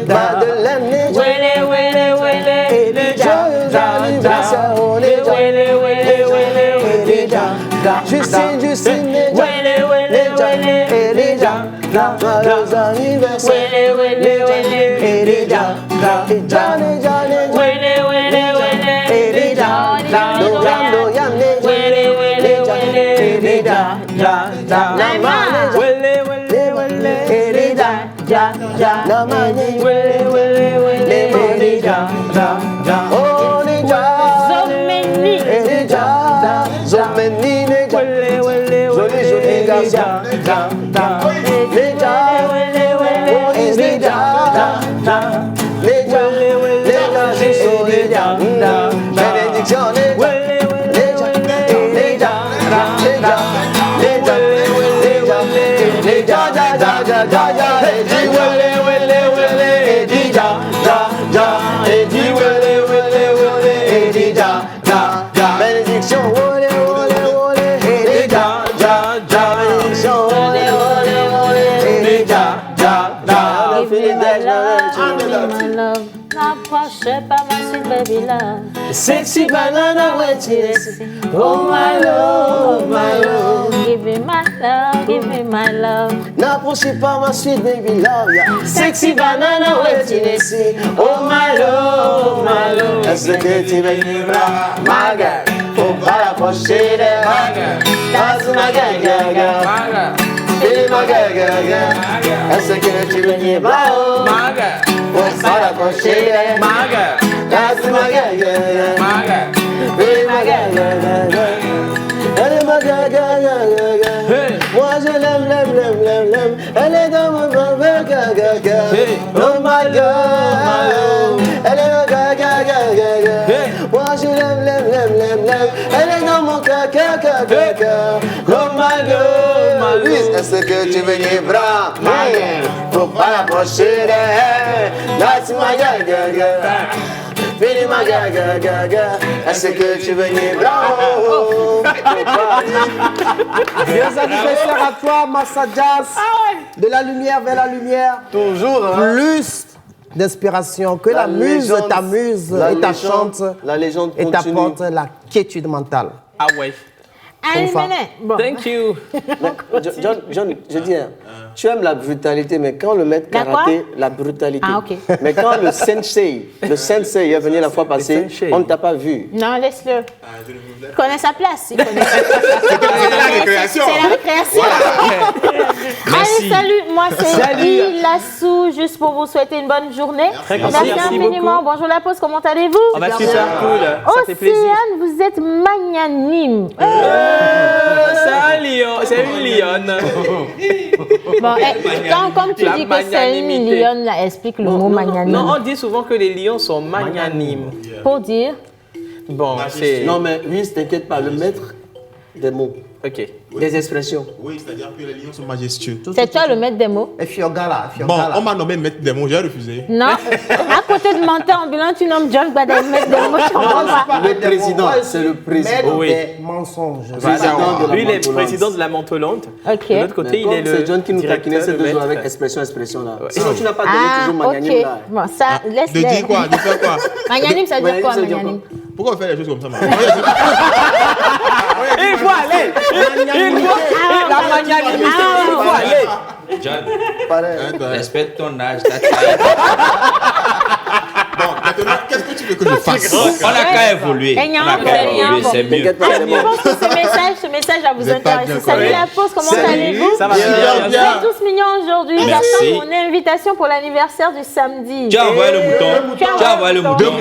Madeleine nez. Joyeux anniversaire au nez. Justine, Justine nez. Joyeux anniversaire. ja, ja. Na mani, wele, wele, wele. Mani, ja, ja, ja. Oh, ni ja. Zomeni. Ni ja. Zomeni, ni ja. Wele, wele, wele. Joli, joli garçon. Ja, ja. Ni ja. Wele, wele, wele. Oh, ni ja, ja, ja. Ni ja. Ni ja, je suis ni ja, ja. Bénédiction, ni ja. Baby love, sexy banana wetness. Oh my love, my love. Give me my love, give me my love. N'approchez pas ma sweet baby love, yeah. Sexy banana wetness. Oh my love, my love. Est-ce que tu veux une bras, ma gueule? Faut pas l'approcher de ma gueule. That's my gueule, gueule. Fais ma gueule. Est-ce que tu veux une bras, oh ma gueule? Faut pas l'approcher de ma gueule. That's my gueule, my gueule. Fais ma gueule. Elle est ma gueule. Moi je l'aime. Elle est dans mon gueule. Oh my God. Elle est ma gueule. Moi je l'aime. Elle est dans mon cœur. Oh my God. Est-ce que tu veux les bras? Faut pas l'approcher d'elle. That's my gueule. Fini ma gaga, est-ce que tu veux les bras? Joyeux anniversaire à toi, Massa Jazz. De la lumière vers la lumière. Toujours. Plus d'inspiration, que la muse t'amuse et t'achante. La légende et continue. t'apporte la quiétude mentale. Ah ouais. Allez, bon. Thank you. John, je dis, tu aimes la brutalité, mais quand le maître karaté, la brutalité. Ah, ok. Mais quand le sensei est venu la fois passée, on ne t'a pas vu. Non, laisse-le. Il connaît sa place. C'est la récréation. C'est la récréation. Allez, salut. Moi, c'est Ilassou, juste pour vous souhaiter une bonne journée. Merci infiniment. Bonjour la pause, comment allez-vous? On va super cool. Ça fait plaisir. Océane, vous êtes magnanime. C'est une lionne. Bon, comme tu dis que c'est une lionne, là, explique le mot magnanime. Non, on dit souvent que les lions sont magnanimes. Pour dire? Bon, c'est... Non, mais oui, t'inquiète pas, le maître des mots. Ok. Des expressions. Oui, c'est-à-dire que les lions sont majestueux. C'est toi le maître des mots? Et Fiogala. Bon, on m'a nommé maître des mots, j'ai refusé. Non. À côté de menteur ambulant, tu nommes John Badel, maître des mots. Le président, c'est le président des mensonges. Lui, il est le président de la mentolante. Ok. De l'autre côté, il est le. C'est John qui nous taquinait ces 2 jours avec expression là. Sinon, tu n'as pas donné toujours magnanime là. Bon, ça, laisse-les. De dire quoi? De faire quoi? Magnanime, ça veut dire quoi, magnanime? Pourquoi on fait les choses comme ça? Il faut aller. La magnanimité, il faut aller. John, respecte ton âge. Bon, maintenant, qu'est-ce que tu veux que je fasse? On a qu'à évoluer. C'est mieux. Je pense que ce message va vous intéresser. Salut la pause, comment allez-vous? Ça va bien. bien. Vous êtes tous mignons aujourd'hui. Merci. J'attends mon invitation pour l'anniversaire du samedi. Tu as envoyé le mouton. Tu as envoyé le mouton.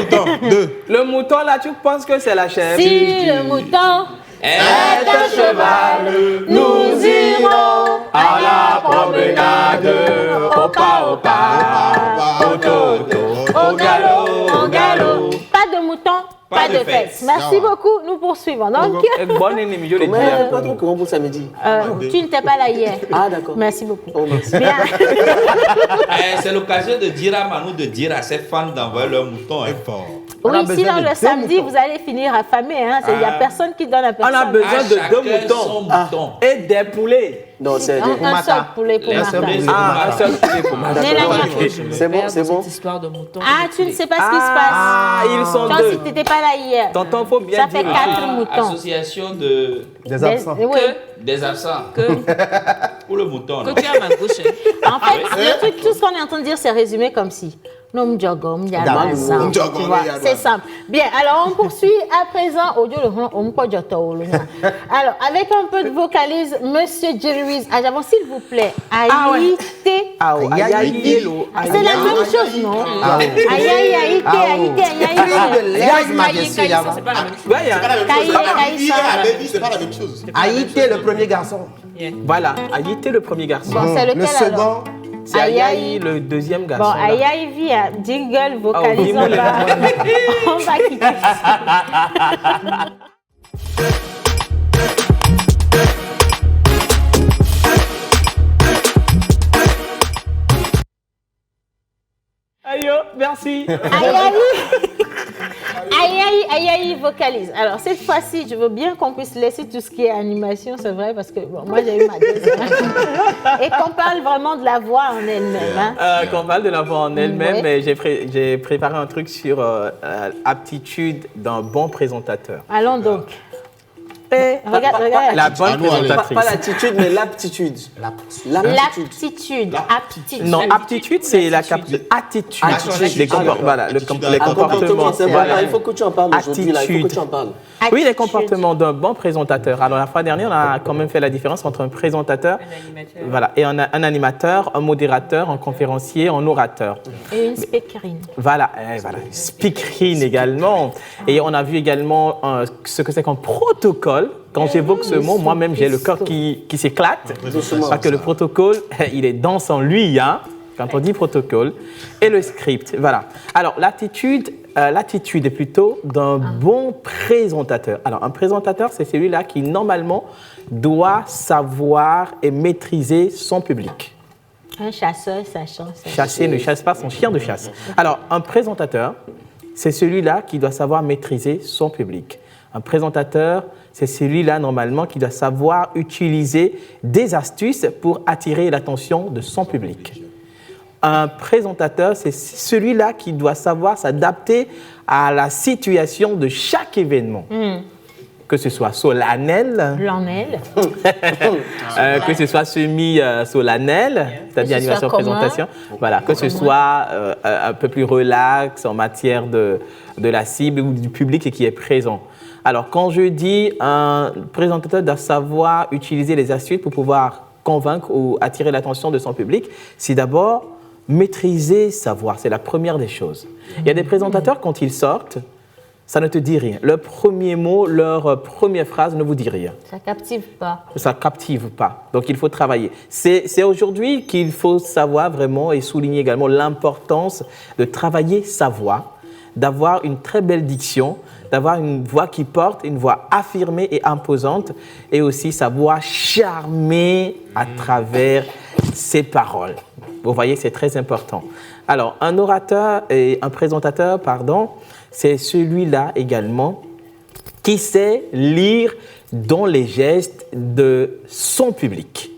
Le mouton, là, tu penses que c'est la chèvre? Si le mouton est un cheval, nous irons à la promenade. Au pas, au toto, au galop. Pas de mouton, pas de fête. Merci beaucoup, nous poursuivons. Donc, bonne ennemi, je l'ai dit. Comment pour samedi? tu n'étais pas là hier. Ah, d'accord. Merci beaucoup. Oh, merci. Bien. C'est l'occasion de dire à Manu de dire à ses fans d'envoyer leur mouton. Oui, sinon le samedi, vous allez finir affamé. Il n'y a personne qui donne à personne. On a besoin de 2 moutons et des poulets. Non, c'est un seul poulet pour Martha. Un seul poulet pour Martha. C'est bon, c'est bon. Histoire de mouton. Ah, tu ne sais pas ce qui se passe. Ah, ils sont Toi, 2. si tu n'étais pas là hier. Tonton, faut bien Ça dire. fait 4 moutons. Association de... Des absents. Oui. Des absents. Pour le mouton. Que tu as ma gauche. En fait, le truc, tout ce qu'on est en train de dire, c'est résumé comme si C'est simple. Bien, alors on poursuit à présent. Alors, avec un peu de vocalise, Monsieur Jerry Wiz Ajabon, s'il vous plaît. Aïté. C'est la même chose, non? C'est pas la même chose. Aïté, le premier garçon. Voilà, Aïté, le premier garçon. Bon, c'est lequel, le second, alors? c'est Ayaï, le deuxième garçon. Bon, Ayaï via jingle, vocalise, on va quitter ça. Aïe, merci. Aïe, vocalise. Alors, cette fois-ci, je veux bien qu'on puisse laisser tout ce qui est animation, c'est vrai, parce que bon, moi, j'ai eu ma deuxième. Et qu'on parle vraiment de la voix en elle-même. Hein. Qu'on parle de la voix en elle-même, Oui. mais j'ai préparé un truc sur aptitude d'un bon présentateur. Allons donc. Regarde. La bonne présentatrice. Pas l'attitude, mais l'aptitude. L'aptitude. Non, aptitude, c'est la attitude. Les comportements. Voilà, il faut que tu en parles aujourd'hui. Il faut que tu en parles. Oui, les comportements d'un bon présentateur. Alors, la fois dernière, on a quand même fait la différence entre un présentateur et un animateur, un modérateur, un conférencier, un orateur. Et une speakerine. Voilà, speakerine également. Et on a vu également ce que c'est qu'un protocole. Quand j'évoque ce mot, moi-même, j'ai le cœur qui s'éclate. Parce que le protocole, il est dense en lui, hein, quand on dit protocole. Et le script, voilà. Alors, l'attitude est plutôt d'un bon présentateur. Alors, un présentateur, c'est celui-là qui, normalement, doit savoir et maîtriser son public. Un chasseur, ça chasse. Chasser ne chasse pas son chien de chasse. Alors, un présentateur, c'est celui-là qui doit savoir maîtriser son public. Un présentateur, c'est celui-là, normalement, qui doit savoir utiliser des astuces pour attirer l'attention de son public. Un présentateur, c'est celui-là qui doit savoir s'adapter à la situation de chaque événement. Que ce soit solennel, que ce soit semi-solennel, c'est-à-dire animation, présentation, voilà, que ce soit un peu plus relax en matière de la cible ou du public qui est présent. Alors, quand je dis un présentateur doit savoir utiliser les astuces pour pouvoir convaincre ou attirer l'attention de son public, c'est d'abord maîtriser sa voix. C'est la première des choses. Il y a des présentateurs, quand ils sortent, ça ne te dit rien. Leur premier mot, leur première phrase ne vous dit rien. Ça ne captive pas. Ça ne captive pas. Donc, il faut travailler. C'est aujourd'hui qu'il faut savoir vraiment et souligner également l'importance de travailler sa voix, d'avoir une très belle diction, d'avoir une voix qui porte, une voix affirmée et imposante, et aussi sa voix charmée à travers ses paroles. Vous voyez, c'est très important. Alors, un orateur et un présentateur, c'est celui-là également qui sait lire dans les gestes de son public.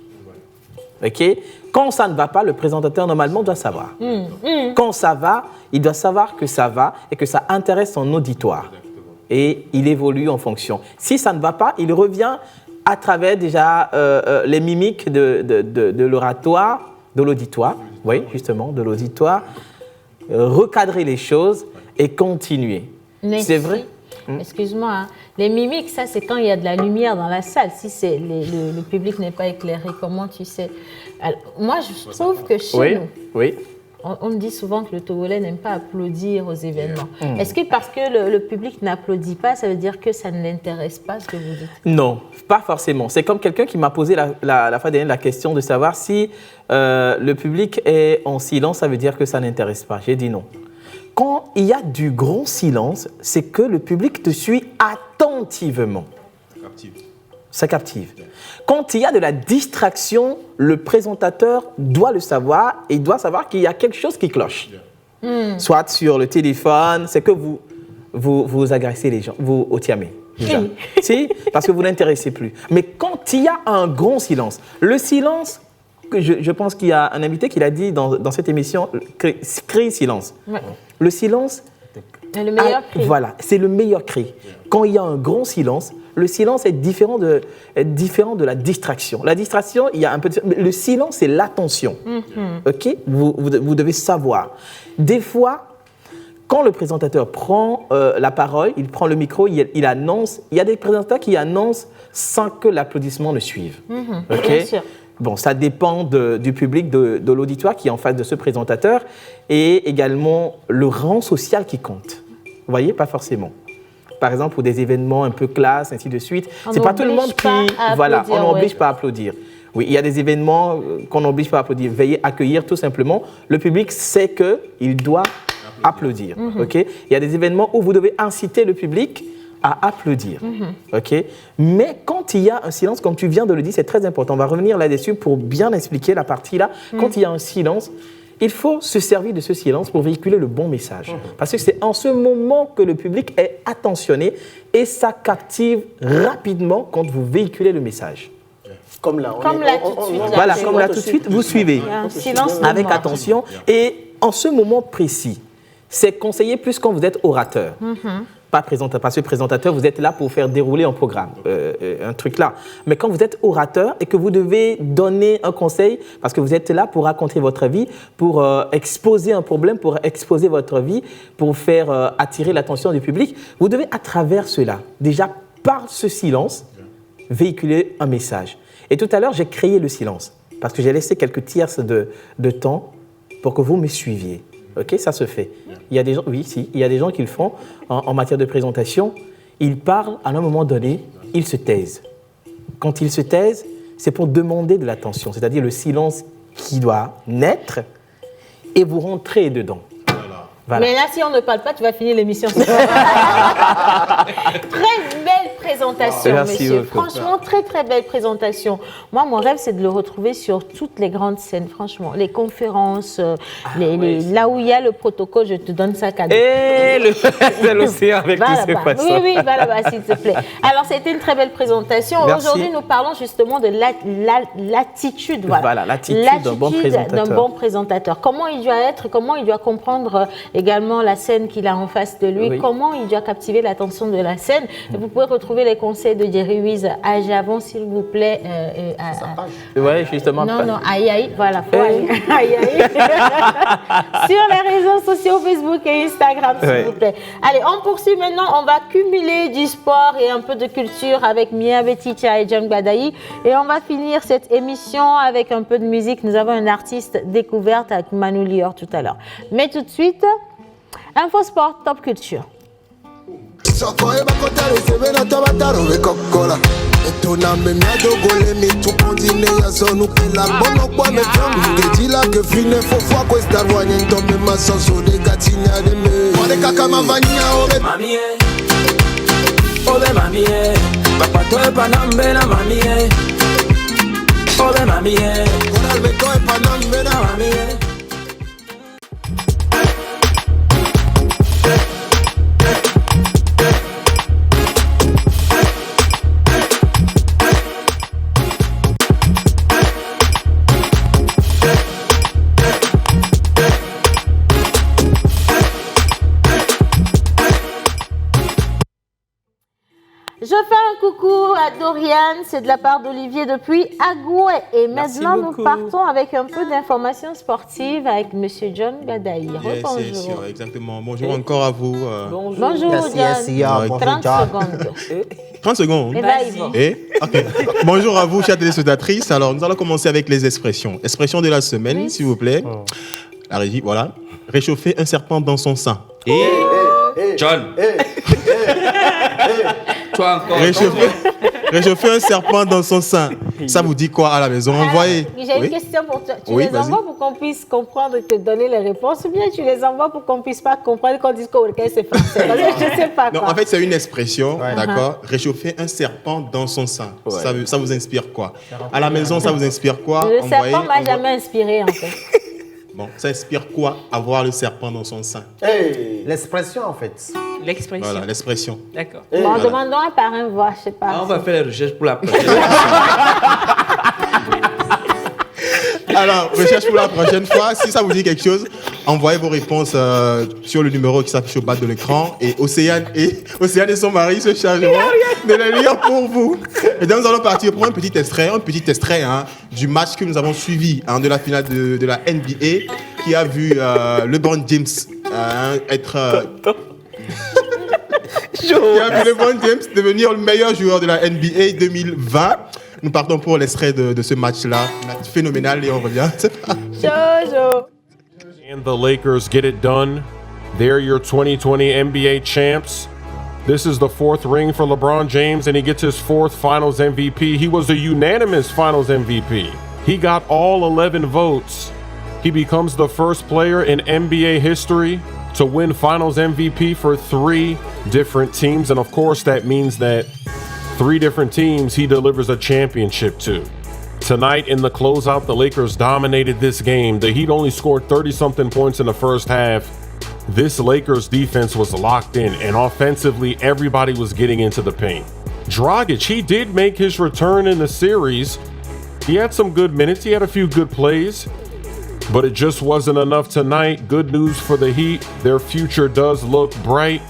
OK ? Quand ça ne va pas, le présentateur, normalement, doit savoir. Quand ça va, il doit savoir que ça va et que ça intéresse son auditoire. Et il évolue en fonction. Si ça ne va pas, il revient à travers déjà les mimiques de l'oratoire, de l'auditoire, oui, justement, de l'auditoire, recadrer les choses et continuer. C'est vrai? Excuse-moi, hein. Les mimiques, ça c'est quand il y a de la lumière dans la salle. Si le public n'est pas éclairé, comment tu sais? Alors, moi, je trouve que chez nous, on dit souvent que le Togolais n'aime pas applaudir aux événements. Est-ce que parce que le public n'applaudit pas, ça veut dire que ça ne l'intéresse pas, ce que vous dites? Non, pas forcément. C'est comme quelqu'un qui m'a posé la fois dernière la question de savoir si le public est en silence, ça veut dire que ça n'intéresse pas. J'ai dit non. Quand il y a du grand silence, c'est que le public te suit attentivement. Ça captive. Quand il y a de la distraction, le présentateur doit le savoir et doit savoir qu'il y a quelque chose qui cloche. Soit sur le téléphone, c'est que vous agressez les gens, vous otiamez. Si, parce que vous n'intéressez plus. Mais quand il y a un grand silence, le silence, je pense qu'il y a un invité qui l'a dit dans cette émission, crie silence. Le silence, le meilleur cri. Voilà, c'est le meilleur cri. Quand il y a un grand silence, le silence est différent de la distraction. La distraction, il y a un peu le silence, c'est l'attention. Ok, vous devez savoir. Des fois, quand le présentateur prend la parole, il prend le micro, il annonce. Il y a des présentateurs qui annoncent sans que l'applaudissement ne suive. Ok. Bien sûr. Bon, ça dépend du public, de l'auditoire qui est en face de ce présentateur et également le rang social qui compte. Vous voyez, pas forcément. Par exemple, pour des événements un peu classe, ainsi de suite, c'est pas tout le monde qui... Voilà, on n'oblige pas à applaudir. Oui, il y a des événements qu'on n'oblige pas à applaudir. Veuillez accueillir tout simplement. Le public sait qu'il doit applaudir. Ok. Il y a des événements où vous devez inciter le public à applaudir. Ok. Mais quand il y a un silence, comme tu viens de le dire, c'est très important. On va revenir là-dessus pour bien expliquer la partie là. Quand il y a un silence, il faut se servir de ce silence pour véhiculer le bon message. Parce que c'est en ce moment que le public est attentionné et ça captive rapidement quand vous véhiculez le message. Comme là, tout de suite. Voilà, comme là tout de suite, vous suivez avec attention. Et en ce moment précis, c'est conseillé plus quand vous êtes orateur. Pas présentateur, parce que présentateur, vous êtes là pour faire dérouler un programme, un truc là. Mais quand vous êtes orateur et que vous devez donner un conseil, parce que vous êtes là pour raconter votre vie, pour exposer un problème, pour exposer votre vie, pour faire attirer l'attention du public, vous devez à travers cela, déjà par ce silence, véhiculer un message. Et tout à l'heure, j'ai créé le silence, parce que j'ai laissé quelques tierces de temps pour que vous me suiviez. Ok, ça se fait. Il y a des gens, il y a des gens qui le font en matière de présentation. Ils parlent, à un moment donné, ils se taisent. Quand ils se taisent, c'est pour demander de l'attention, c'est-à-dire le silence qui doit naître et vous rentrez dedans. Voilà. Mais là, si on ne parle pas, tu vas finir l'émission. Très belle présentation, monsieur. Franchement, très, très belle présentation. Moi, mon rêve, c'est de le retrouver sur toutes les grandes scènes, franchement. Les conférences, là où il y a le protocole, je te donne ça cadeau. Et l'océan avec tous ces poissons. Oui, va là-bas, s'il te plaît. Alors, c'était une très belle présentation. Aujourd'hui, nous parlons justement de l'attitude. Voilà, l'attitude d'un bon présentateur. Comment il doit être, comment il doit comprendre également la scène qu'il a en face de lui, comment il doit captiver l'attention de la scène. Et vous pouvez retrouver les conseils de Jerry Wiz à Javon, s'il vous plaît. Oui, justement. Non, aïe, voilà, faut aïe. Sur les réseaux sociaux, Facebook et Instagram, s'il vous plaît. Allez, on poursuit maintenant. On va cumuler du sport et un peu de culture avec Mia Betitia et John Badaï. Et on va finir cette émission avec un peu de musique. Nous avons un artiste découverte avec Manu Lior tout à l'heure. Mais tout de suite, Info Sport, Top Culture. Je fais un coucou à Dorian, c'est de la part d'Olivier depuis Agoué. Et maintenant, nous partons avec un peu d'informations sportives avec M. John Badaï. Bonjour. Exactement. Bonjour encore à vous. Bonjour, John. 30 secondes. 30 secondes. Okay. Bonjour à vous, chers téléspectatrices. Alors, nous allons commencer avec les expressions. Expression de la semaine, s'il vous plaît. La régie, voilà. Réchauffer un serpent dans son sein. John. Toi encore. Réchauffer un serpent dans son sein. Ça vous dit quoi à la maison? Envoyez. J'ai une question pour toi. Tu les envoies pour qu'on puisse comprendre et te donner les réponses, ou bien tu les envoies pour qu'on puisse pas comprendre qu'on dise que c'est français? Je ne sais pas quoi. Non, en fait, c'est une expression, d'accord? Réchauffer un serpent dans son sein. Ça vous inspire quoi? À la maison, ça vous inspire quoi? Le serpent m'a jamais inspiré, en fait. Bon, ça inspire quoi, avoir le serpent dans son sein? L'expression, en fait. L'expression. Voilà, l'expression. D'accord. Bon, demandons à parrain voir, je sais pas. On va faire les recherches pour la prochaine. Alors, recherche pour la prochaine fois. Si ça vous dit quelque chose, envoyez vos réponses sur le numéro qui s'affiche au bas de l'écran et Océane et son mari se chargeront de les lire pour vous. Et donc nous allons partir pour un petit extrait du match que nous avons suivi de la finale de la NBA qui a vu LeBron James être... qui a vu LeBron James devenir le meilleur joueur de la NBA 2020. Nous partons pour l'extrait de ce match-là. Match phénoménal et on revient. And the Lakers get it done. They're your 2020 NBA champs. This is the 4th ring for LeBron James, and he gets his 4th Finals MVP. He was a unanimous Finals MVP. He got all 11 votes. He becomes the first player in NBA history to win Finals MVP for 3 different teams. And of course, that means that 3 different teams he delivers a championship to. Tonight in the closeout, the Lakers dominated this game. The Heat only scored 30-something points in the first half. This Lakers defense was locked in, and offensively, everybody was getting into the paint. Dragic, he did make his return in the series. He had some good minutes. He had a few good plays, but it just wasn't enough tonight. Good news for the Heat. Their future does look bright.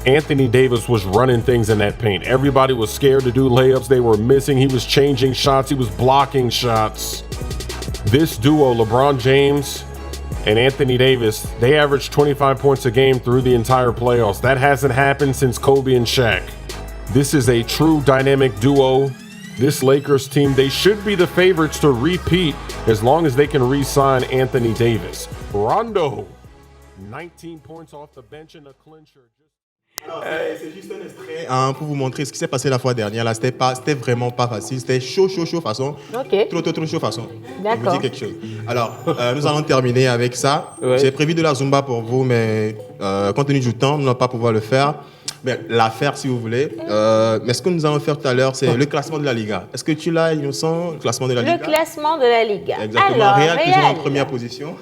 Anthony Davis was running things in that paint. Everybody was scared to do layups. They were missing. He was changing shots. He was blocking shots. This duo, LeBron James and Anthony Davis, they averaged 25 points a game through the entire playoffs. That hasn't happened since Kobe and Shaq. This is a true dynamic duo. This Lakers team, they should be the favorites to repeat as long as they can re-sign Anthony Davis. Rondo, 19 points off the bench in a clincher. Alors, c'est juste un extrait pour vous montrer ce qui s'est passé la fois dernière. Là, c'était vraiment pas facile. C'était chaud façon. Okay. Trop chaud façon. D'accord. Je vous dis quelque chose. Alors, nous allons terminer avec ça. Ouais. J'ai prévu de la Zumba pour vous, mais compte tenu du temps, nous n'allons pas pouvoir le faire. Mais la faire si vous voulez. Mais ce que nous allons faire tout à l'heure, c'est le classement de la Liga. Est-ce que tu l'as, Innocent, le classement de la Liga? Le classement de la Liga. Exactement. Alors, Real toujours en première position.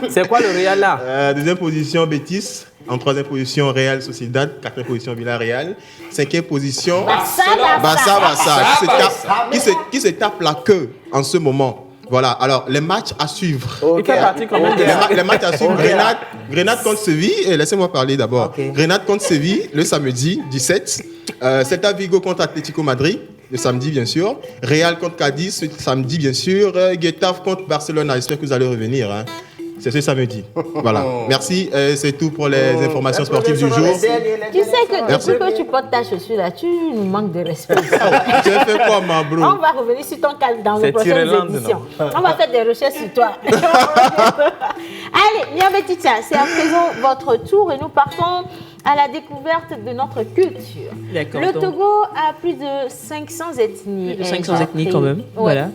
C'est quoi le Real là? Deuxième position, Betis. En troisième position, Real Sociedad. Quatrième position, Villarreal. Cinquième position, Barça. Qui se tape la queue en ce moment. Voilà, alors les matchs à suivre. Okay. Les matchs à suivre. Grenade contre Séville. Laissez-moi parler d'abord. Okay. Grenade contre Séville le samedi 17. Celta Vigo contre Atlético Madrid le samedi, bien sûr. Real contre Cadiz le samedi, bien sûr. Getafe contre Barcelone. J'espère que vous allez revenir. Hein. C'est ce samedi. Voilà. Merci. C'est tout pour les informations sportives du jour. Tu sais que depuis que tu portes ta chaussure là, tu nous manques de respect. Tu as fait quoi, ma bro? On va revenir sur ton cas dans les prochaines éditions. On va faire des recherches sur toi. Allez, Niambetitia, c'est à présent votre tour et nous partons à la découverte de notre culture. D'accord. Le Togo a plus de 500 ethnies. Plus de 500 ethnies quand même. Ouais. Voilà.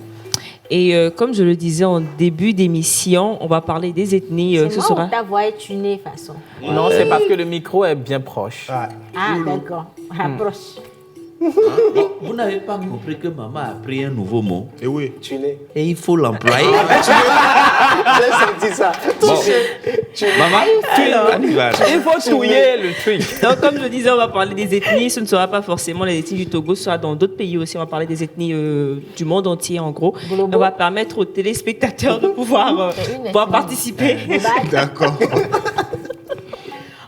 Et comme je le disais en début d'émission, on va parler des ethnies. C'est moi ou ta voix est tunée façon? Non, c'est parce que le micro est bien proche. Ah, d'accord. Approche. Bon, vous n'avez pas compris que maman a pris un nouveau mot. Et oui, tuné. Et il faut l'employer. J'ai senti ça. Bon. Maman, il faut touiller le truc. Donc, comme je disais, on va parler des ethnies. Ce ne sera pas forcément les ethnies du Togo, ce sera dans d'autres pays aussi. On va parler des ethnies du monde entier, en gros. On va permettre aux téléspectateurs de pouvoir participer. D'accord.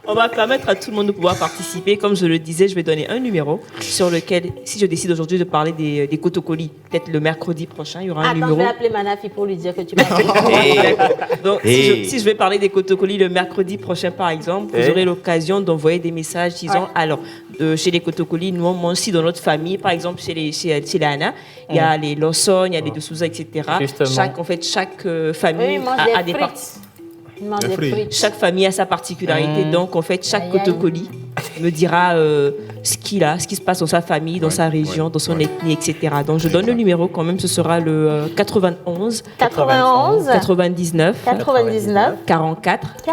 On va permettre à tout le monde de pouvoir participer. Comme je le disais, je vais donner un numéro sur lequel, si je décide aujourd'hui de parler des Kotokoli, peut-être le mercredi prochain, il y aura un numéro. Attends, je vais appeler Manafi pour lui dire que tu vas Donc, si je vais parler des Kotokoli le mercredi prochain, par exemple, vous aurez l'occasion d'envoyer des messages disant, alors, chez les Kotokoli, nous, moi aussi, dans notre famille, par exemple, chez les Anna, il y a les Lawson, il y a les De Souza, etc. Chaque famille a des parties. Chaque famille a sa particularité, donc en fait chaque Kotokoli me dira ce qui se passe dans sa famille, dans sa région, dans son ethnie, etc. Donc je donne le numéro quand même, ce sera le 91 99 44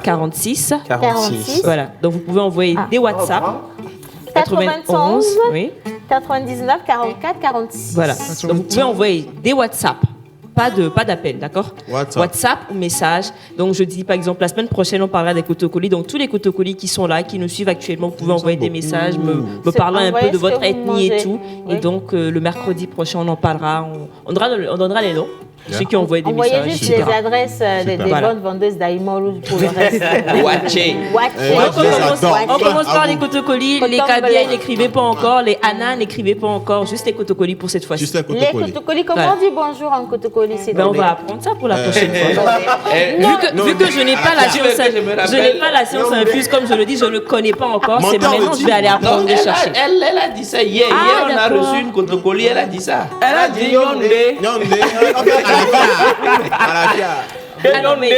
46. Voilà, donc vous pouvez envoyer des WhatsApp. 91 99 44 46. Voilà, donc vous pouvez envoyer des WhatsApp. Pas d'appel, d'accord? WhatsApp ou message. Donc, je dis, par exemple, la semaine prochaine, on parlera des Kotokoli. Donc, tous les Kotokoli qui sont là, qui nous suivent actuellement, vous pouvez envoyer des messages, me parlant un peu de votre ethnie et tout. Oui. Et donc, le mercredi prochain, on en parlera. On donnera les noms. Ceux qui envoient des Envoyez messages. juste les adresses des bonnes vendeuses d'Aïmol pour le reste. On commence par les cotocolis. Les Kabia n'écrivez pas encore. Les Anna n'écrivez pas encore. Juste les cotocolis pour cette fois-ci. Les cotocolis, comment on dit bonjour en cotocoli? On va apprendre ça pour la prochaine fois. Vu que je n'ai pas la science infuse, comme je le dis, je ne connais pas encore. C'est maintenant que je vais aller apprendre et chercher. Elle a dit ça hier. Hier, on a reçu une cotocoli. Elle a dit ça. Elle a dit Yondé. Ah non, mais.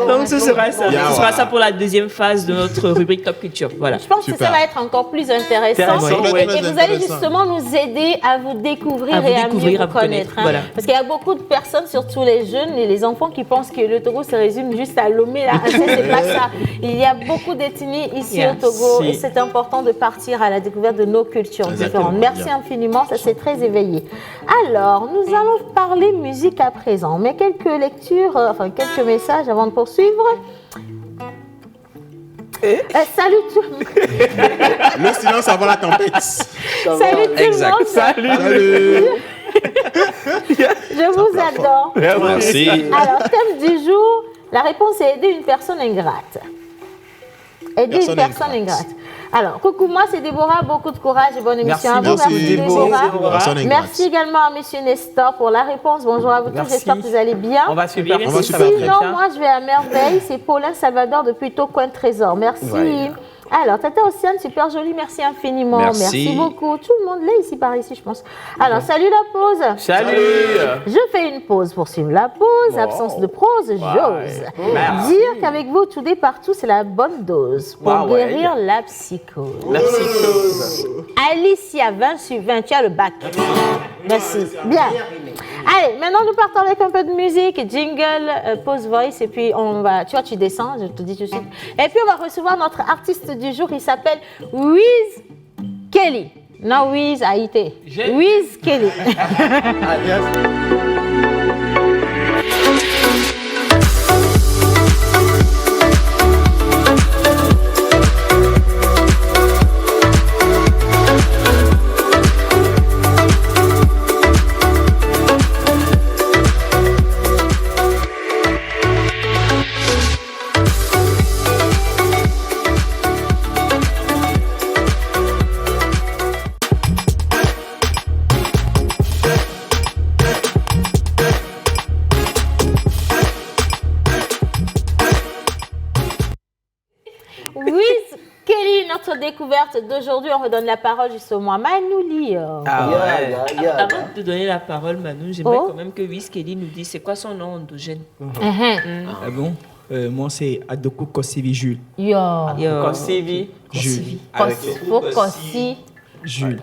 Donc ce sera ça. Ce sera ça pour la deuxième phase de notre rubrique Top Culture. Voilà. Je pense que ça va être encore plus intéressant. Et vous allez justement nous aider à vous découvrir et à mieux vous connaître. Voilà. Parce qu'il y a beaucoup de personnes, surtout les jeunes et les enfants, qui pensent que le Togo se résume juste à Lomé. C'est pas ça. Il y a beaucoup d'ethnies ici au Togo et c'est important de partir à la découverte de nos cultures différentes. Merci infiniment, ça s'est très éveillé. Alors, nous allons parler musique à présent, mais quelques lectures, quelques messages avant de poursuivre. Salut tout le monde. Le silence avant la tempête. Salut tout le monde. Salut. Je vous adore. Merci. Alors, thème du jour, la réponse est aider une personne ingrate. Aider une personne ingrate. Alors, coucou, moi c'est Déborah, beaucoup de courage et bonne émission à vous. Merci Déborah. Merci également à monsieur Nestor pour la réponse. Bonjour à vous tous, j'espère que vous allez bien. On va super bien. Sinon, moi je vais à merveille, c'est Paulin Salvador depuis Tocoin Trésor. Merci. Ouais. Alors, Tata Océane, super jolie, merci infiniment. Merci beaucoup. Tout le monde l'est ici, par ici, je pense. Alors, salut la pause. Salut. Je fais une pause pour suivre la pause. Absence de prose, j'ose. Dire qu'avec vous, tout et partout, c'est la bonne dose pour guérir la psychose. La psychose. Alicia, 20 sur 20, tu as le bac. Merci. Bien. Allez, maintenant nous partons avec un peu de musique, jingle, pause voice, et puis on va, tu vois, tu descends, je te dis tout de suite. Et puis on va recevoir notre artiste du jour, il s'appelle Wiz Kelly. Non, Wiz Haïté. Wiz Kelly. Découverte d'aujourd'hui, on redonne la parole justement à Manouli. Avant de donner la parole, Manu, j'aimerais quand même que Wiz Kelly nous dise c'est quoi son nom endogène. Ah bon? Moi, c'est Adoko Kosivi Jules. Kosivi Jules. Kossi. Jules.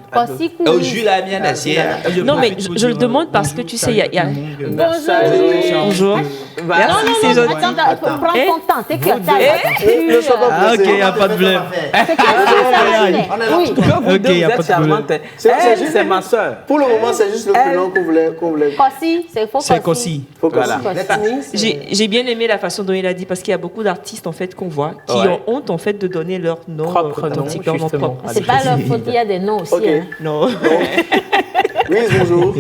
Jules a bien assez. Non, mais je le demande parce que tu sais, il y a. Bonjour. Merci, c'est gentil. Attends, prends ton temps, t'es que ok, il n'y a pas de problème. Ok, il n'y a pas de problème. C'est ma soeur. Pour le moment, c'est juste le prénom qu'on voulait. Kossi, c'est faux. C'est Kossi. Voilà. J'ai bien aimé la façon dont il a dit parce qu'il y a beaucoup d'artistes en fait qu'on voit qui ont honte en fait de donner leur nom authentique, leur nom propre. C'est pas leur faute, il y a des noms aussi. Non. Oui, bonjour.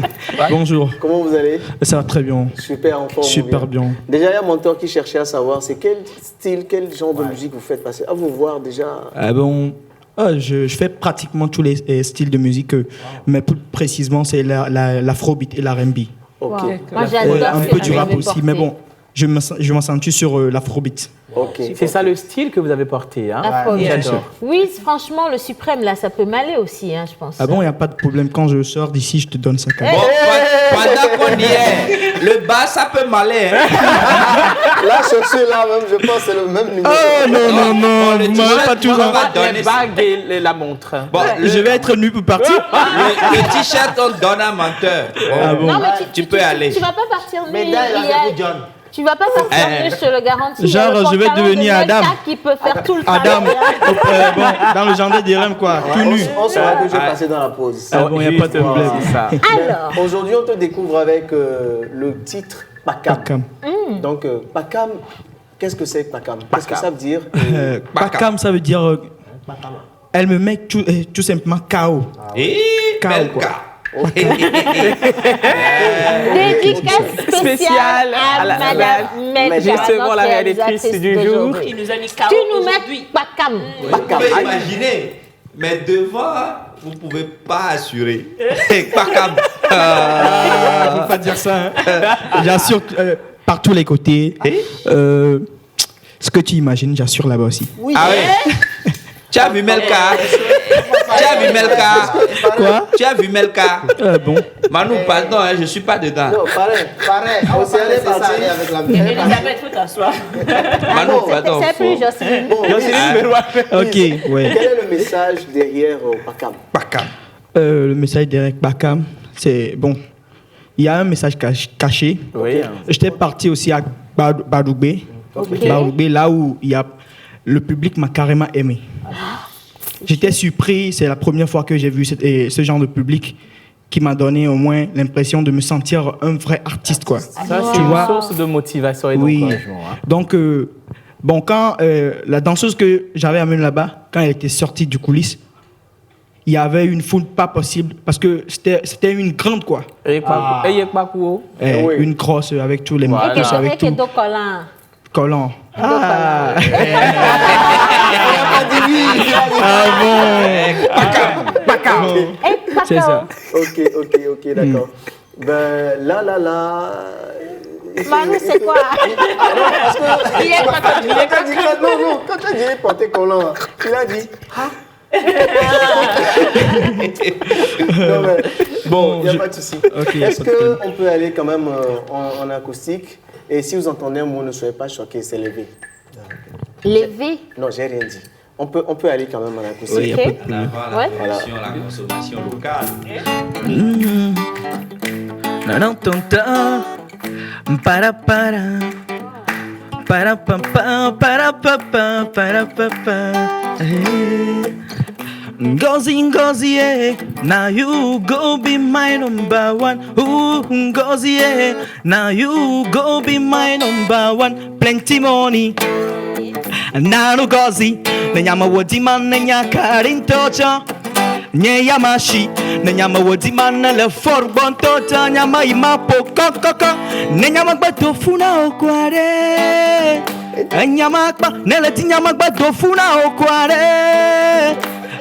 Bonjour. Comment vous allez? Ça va très bien. Super, en forme. Super bien. Déjà, il y a mon temps qui cherchait à savoir, c'est quel style, quel genre de musique vous faites passer. À vous voir déjà. Je fais pratiquement tous les styles de musique, mais plus précisément, c'est l'afrobeat et l'R&B. Ok. Moi, j'adore un peu du rap aussi, mais bon, je m'en sens sur l'afrobeat. Okay. C'est ça le style que vous avez porté, hein? J'adore. Oui, franchement, le suprême, là, ça peut m'aller aussi, hein, je pense. Ah bon, il n'y a pas de problème. Quand je sors d'ici, je te donne 5 ans. Bon, pendant qu'on y est, le bas, ça peut m'aller. Hein? Là, là même, je pense que c'est le même numéro. Oh non, vous m'avez pas toujours. Les bagues et la montre. Bon, je vais être nu pour partir. Le t-shirt, on donne un menteur. Bon. Non, mais tu peux aller. Tu vas pas partir nu. John. Tu vas pas partir nu, je te le garantis. Genre, je vais devenir Adam. Qui peut faire tout le Adam, dans le jardin des rêves, quoi. Tout nu. On saura que je vais passer dans la pause. Ah bon, il n'y a pas de problème. Alors. Aujourd'hui, on te découvre avec le titre Pakam. Donc, Pakam, qu'est-ce que c'est Pakam? Qu'est-ce que ça veut dire? Pakam, ça veut dire. elle me met tout simplement KO. KO, quoi. Dédicace spéciale à Madame Melka, justement la réalisatrice du jour. Qui nous a mis Tu nous mets Bakam. Vous pouvez imaginer, mais devant, vous ne pouvez pas assurer. Bakam. Je ne peux pas dire ça. J'assure par tous les côtés. Ce que tu imagines, j'assure là-bas aussi. Oui. Ah oui. Tu as vu Melka? Tu as vu Melka? Quoi? Tu as vu Melka? Bon. Manu, pardon, je ne suis pas dedans. Non, pareil. On s'est allé partir avec la musique. Elisabeth, faut t'asseoir. Manu, pardon. C'est plus Jocelyne. Ok, ouais. Quel est le message derrière Bakam? Le message derrière Bakam, c'est bon. Il y a un message caché. Oui. J'étais parti aussi à Badoubé. Okay. Badoubé, là où il y a le public m'a carrément aimé. J'étais surpris, c'est la première fois que j'ai vu ce genre de public qui m'a donné au moins l'impression de me sentir un vrai artiste, quoi. Ça, c'est une source de motivation et d'encouragement. Hein. Donc, bon, quand la danseuse que j'avais amenée là-bas, quand elle était sortie du coulisses, il y avait une foule pas possible parce que c'était une grande, quoi. Une grosse avec tous les membres. Avec tout. Collant. Ah bon. C'est ça. Ok, d'accord. Ben là. Manu, c'est quoi? Quand tu as dit porter collant, il a dit bon, il n'y a pas de souci. Est-ce qu'on peut aller quand même en acoustique? Et si vous entendez un mot, ne soyez pas choqués, c'est levé. Levé? Non, j'ai rien dit. On peut aller quand même en acoustique. Oui, okay. La production, la consommation locale. Ngozi, Ngozi, eh, now you go be my number one. Ooh, Ngozi, eh, now you go be my number one. Plenty money. Nanu Ngozi, nenyama wodima nenya karin tocha. Nye yamashi, nenyama wodima le forbon tota nyama imapo kokoko. Nenyama gbato funa okware. Nenyama gba neleti nyama gbato funa okware.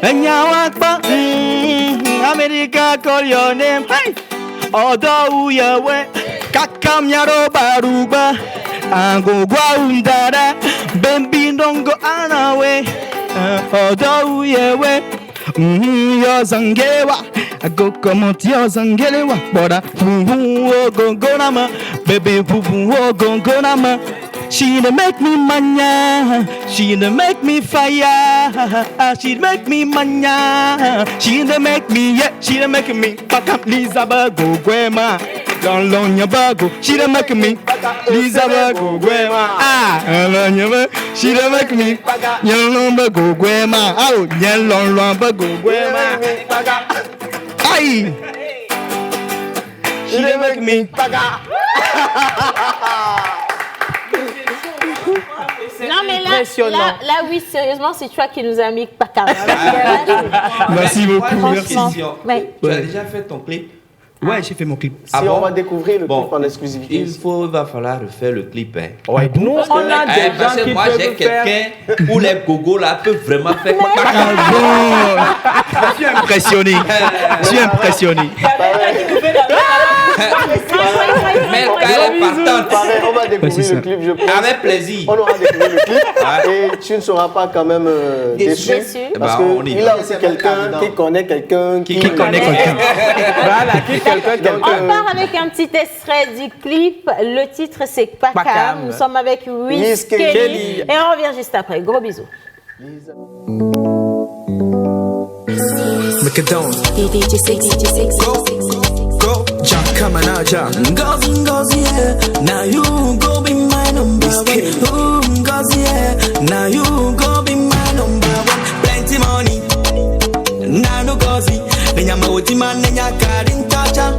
Nyawakba, America call your name. Hey, Odo uyewe, kakam yaro baruba, angogwa undara, bembi ndongo anawe. Odo uyewe, yo zangewa, agokomoti yo zangelewa, boda fufu ogongonama, baby fufu ogongonama. She done make me mania, she done make me fire, she make me mania, she done make me, yeah, she done make me back up Lisa Bago Guema, long your bago, she done make me Lisa Bago Guema, she done make me yellow bago Guema, oh, yellow bago Guema, aye, she done make me. Non mais là oui, sérieusement, c'est toi qui nous as mis Bakam. Merci beaucoup, merci. Tu as déjà fait ton clip? Ouais, j'ai fait mon clip. On va découvrir le clip en exclusivité. Il va falloir refaire le clip. Hein. Ouais, nous, on a des gens qui moi, j'ai quelqu'un où les gogos là peuvent vraiment faire. Je suis impressionné. Mais quand elle est partante. On va découvrir le clip, je pense. Avec plaisir. On aura découvert le clip et tu ne seras pas quand même déçu. Parce qu'il a aussi quelqu'un qui connaît quelqu'un qui connaît quelqu'un. Voilà, qui quelqu'un. On part avec un petit extrait du clip. Le titre c'est Bakam. Nous sommes avec Wiz Kelly. Et on revient juste après. Gros bisous. Go, Jack Kamanaja. Ngozi, Ngozi, yeah. Now you go be my number one. Ooh, Ngozi, yeah. Now you go be my number one. Plenty money. Nanu Ngozi. Nenyama wotima nenya karin tacha.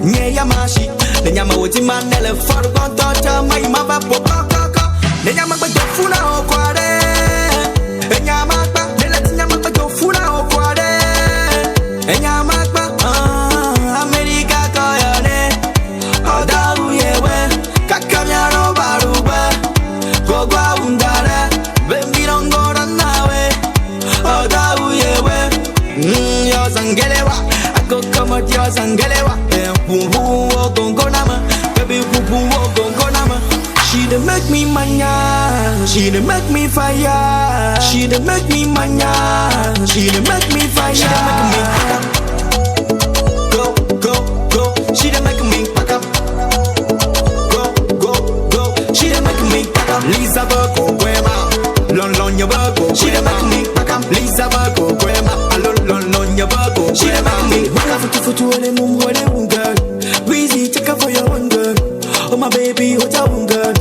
Nye yamashi. Nenyama wotima nele forgon tacha. My mama poka kaka. Nenyama gba funa okware. Nenyama gba nele tinyama gba funa zangelewa. I go come out your zangelewa. Boom boom wo gongo nama. Baby boom boom wo gongo nama. She dey make me mania. She dey make me fire. She dey make me mania. She dey make me fire. She dey make me go go go. She dey make me pack up. Go go go. She dey make me pack up. Lisa Boko Guema. Lon your Boko. She dey make me pack up. Lisa Boko Guema. Lon your Boko. She dey make me pack up. Futu ole mum ole girl. Weezy check up for your one girl. Oh my baby, what's your one girl?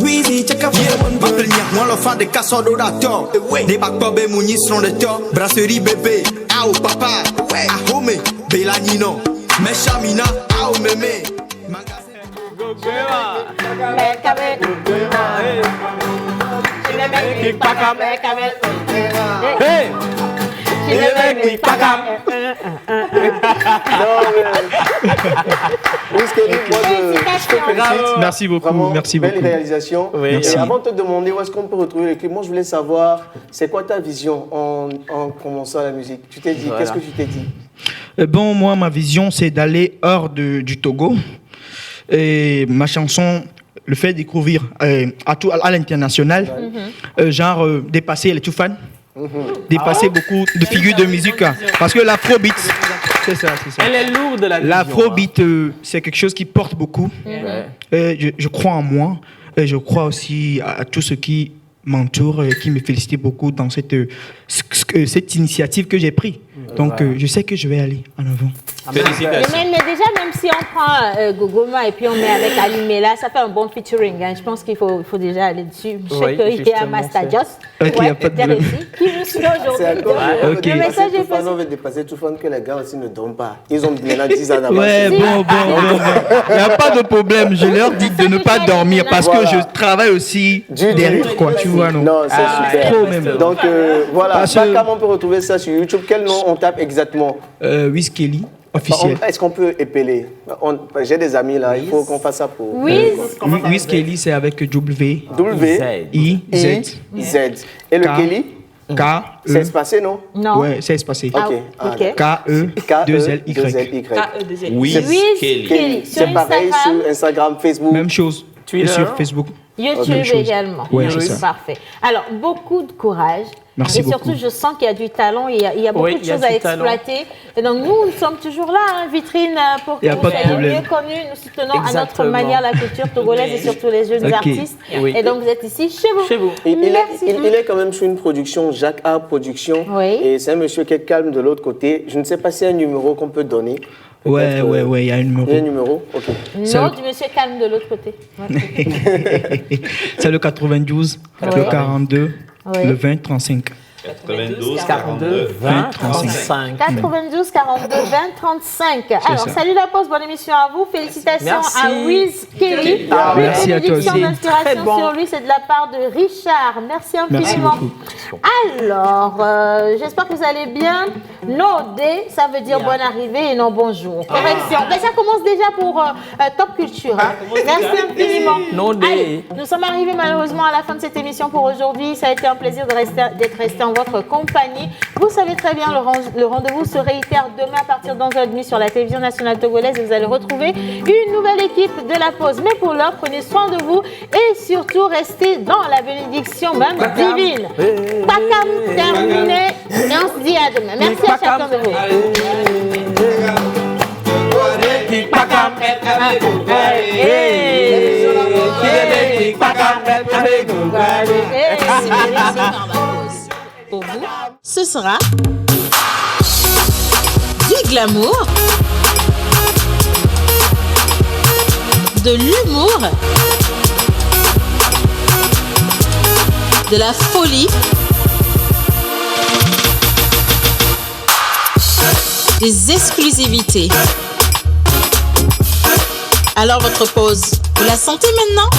Weezy check up for your one girl. Moi le fan de casseurs d'orateur. Des bacs mounis sur le toit. Brasserie bébé. Ah oh papa. Ah home. Belanino. Meshamina. Ah oh mémé. Hey! Merci beaucoup. Vraiment, merci belle beaucoup. réalisation. Oui, Et merci. avant de te demander où est-ce qu'on peut retrouver le clip, moi je voulais savoir, c'est quoi ta vision en commençant la musique? Tu t'es dit, Voilà. qu'est-ce que tu t'es dit? Bon, moi, ma vision, c'est d'aller hors du Togo. Et ma chanson le fait découvrir à l'international, dépasser les Toufan, dépasser beaucoup de figures de musique. Parce que l'afrobeat, c'est ça. Elle est lourde, la vision. L'afrobeat, c'est quelque chose qui porte beaucoup. Je crois en moi. Et je crois aussi à tous ceux qui m'entourent et qui me félicitent beaucoup dans cette initiative que j'ai prise. Donc, je sais que je vais aller en avant. Félicitations. Mais déjà, même si on prend Gogoma et puis on met avec Alimela, ça fait un bon featuring. Hein. Je pense qu'il faut déjà aller dessus. Je sais qu'il y a Master Just, qui nous suit aujourd'hui. Le message est passé. On veut dépasser tout fun que les gars aussi ne dorment pas. Ils ont maintenant 10 ans d'avance. Ouais, bon. Il n'y a pas de problème. Je leur dis de ne pas dormir parce que je travaille aussi derrière, quoi. Tu vois, non? Non, c'est super. Trop même. Donc, voilà. Comment on peut retrouver ça sur YouTube? Quel nom on tape exactement? Wiz Kelly. Officiel. Est-ce qu'on peut épeler? J'ai des amis là, il faut qu'on fasse ça pour. Wiz Kelly, c'est avec W-I-Z. Et le Kelly? K-E. C'est espacé, non? Non. Ouais, c'est espacé. Ok. K-E-2-L-Y. Wiz Kelly. C'est pareil sur Instagram, Facebook. Même chose. Twitter. Et sur Facebook. YouTube également. Ouais, c'est ça. Parfait. Alors, beaucoup de courage. Merci beaucoup. Et surtout, je sens qu'il y a du talent, il y a beaucoup de choses à exploiter. Et donc, nous sommes toujours là, vitrine, pour que vous soyez mieux connus. Nous soutenons à notre manière la culture togolaise et surtout les jeunes artistes. Et donc, vous êtes ici, chez vous. Il est quand même sur une production, Jacques A Production. Et c'est un monsieur qui est calme de l'autre côté. Je ne sais pas s'il y a un numéro qu'on peut donner. Ouais, il y a un numéro. Il y a un numéro, ok. Non, du monsieur calme de l'autre côté. C'est le 92, le 42, le 20, 35. 92, 42, 20, 35. 92, 42, 20, 35. Alors, salut la pause, bonne émission à vous. Félicitations à Wiz Kelly. Merci à toi aussi. D'inspiration sur lui, c'est de la part de Richard. Merci infiniment. Alors, j'espère que vous allez bien. Nodé, ça veut dire bonne arrivée et non bonjour. Correction. Ben, ça commence déjà pour Top Culture. Hein. Merci infiniment. Allez, nous sommes arrivés malheureusement à la fin de cette émission pour aujourd'hui. Ça a été un plaisir d'être resté en votre compagnie. Vous savez très bien, le rendez-vous se réitère demain à partir de 11h30 sur la télévision nationale togolaise et vous allez retrouver une nouvelle équipe de la pause. Mais pour l'heure, prenez soin de vous et surtout restez dans la bénédiction même divine. Pakam terminé et on se dit à demain. Merci à chacun de vous. Pour vous, ce sera du glamour, de l'humour, de la folie, des exclusivités. Alors votre pause, vous la sentez maintenant ?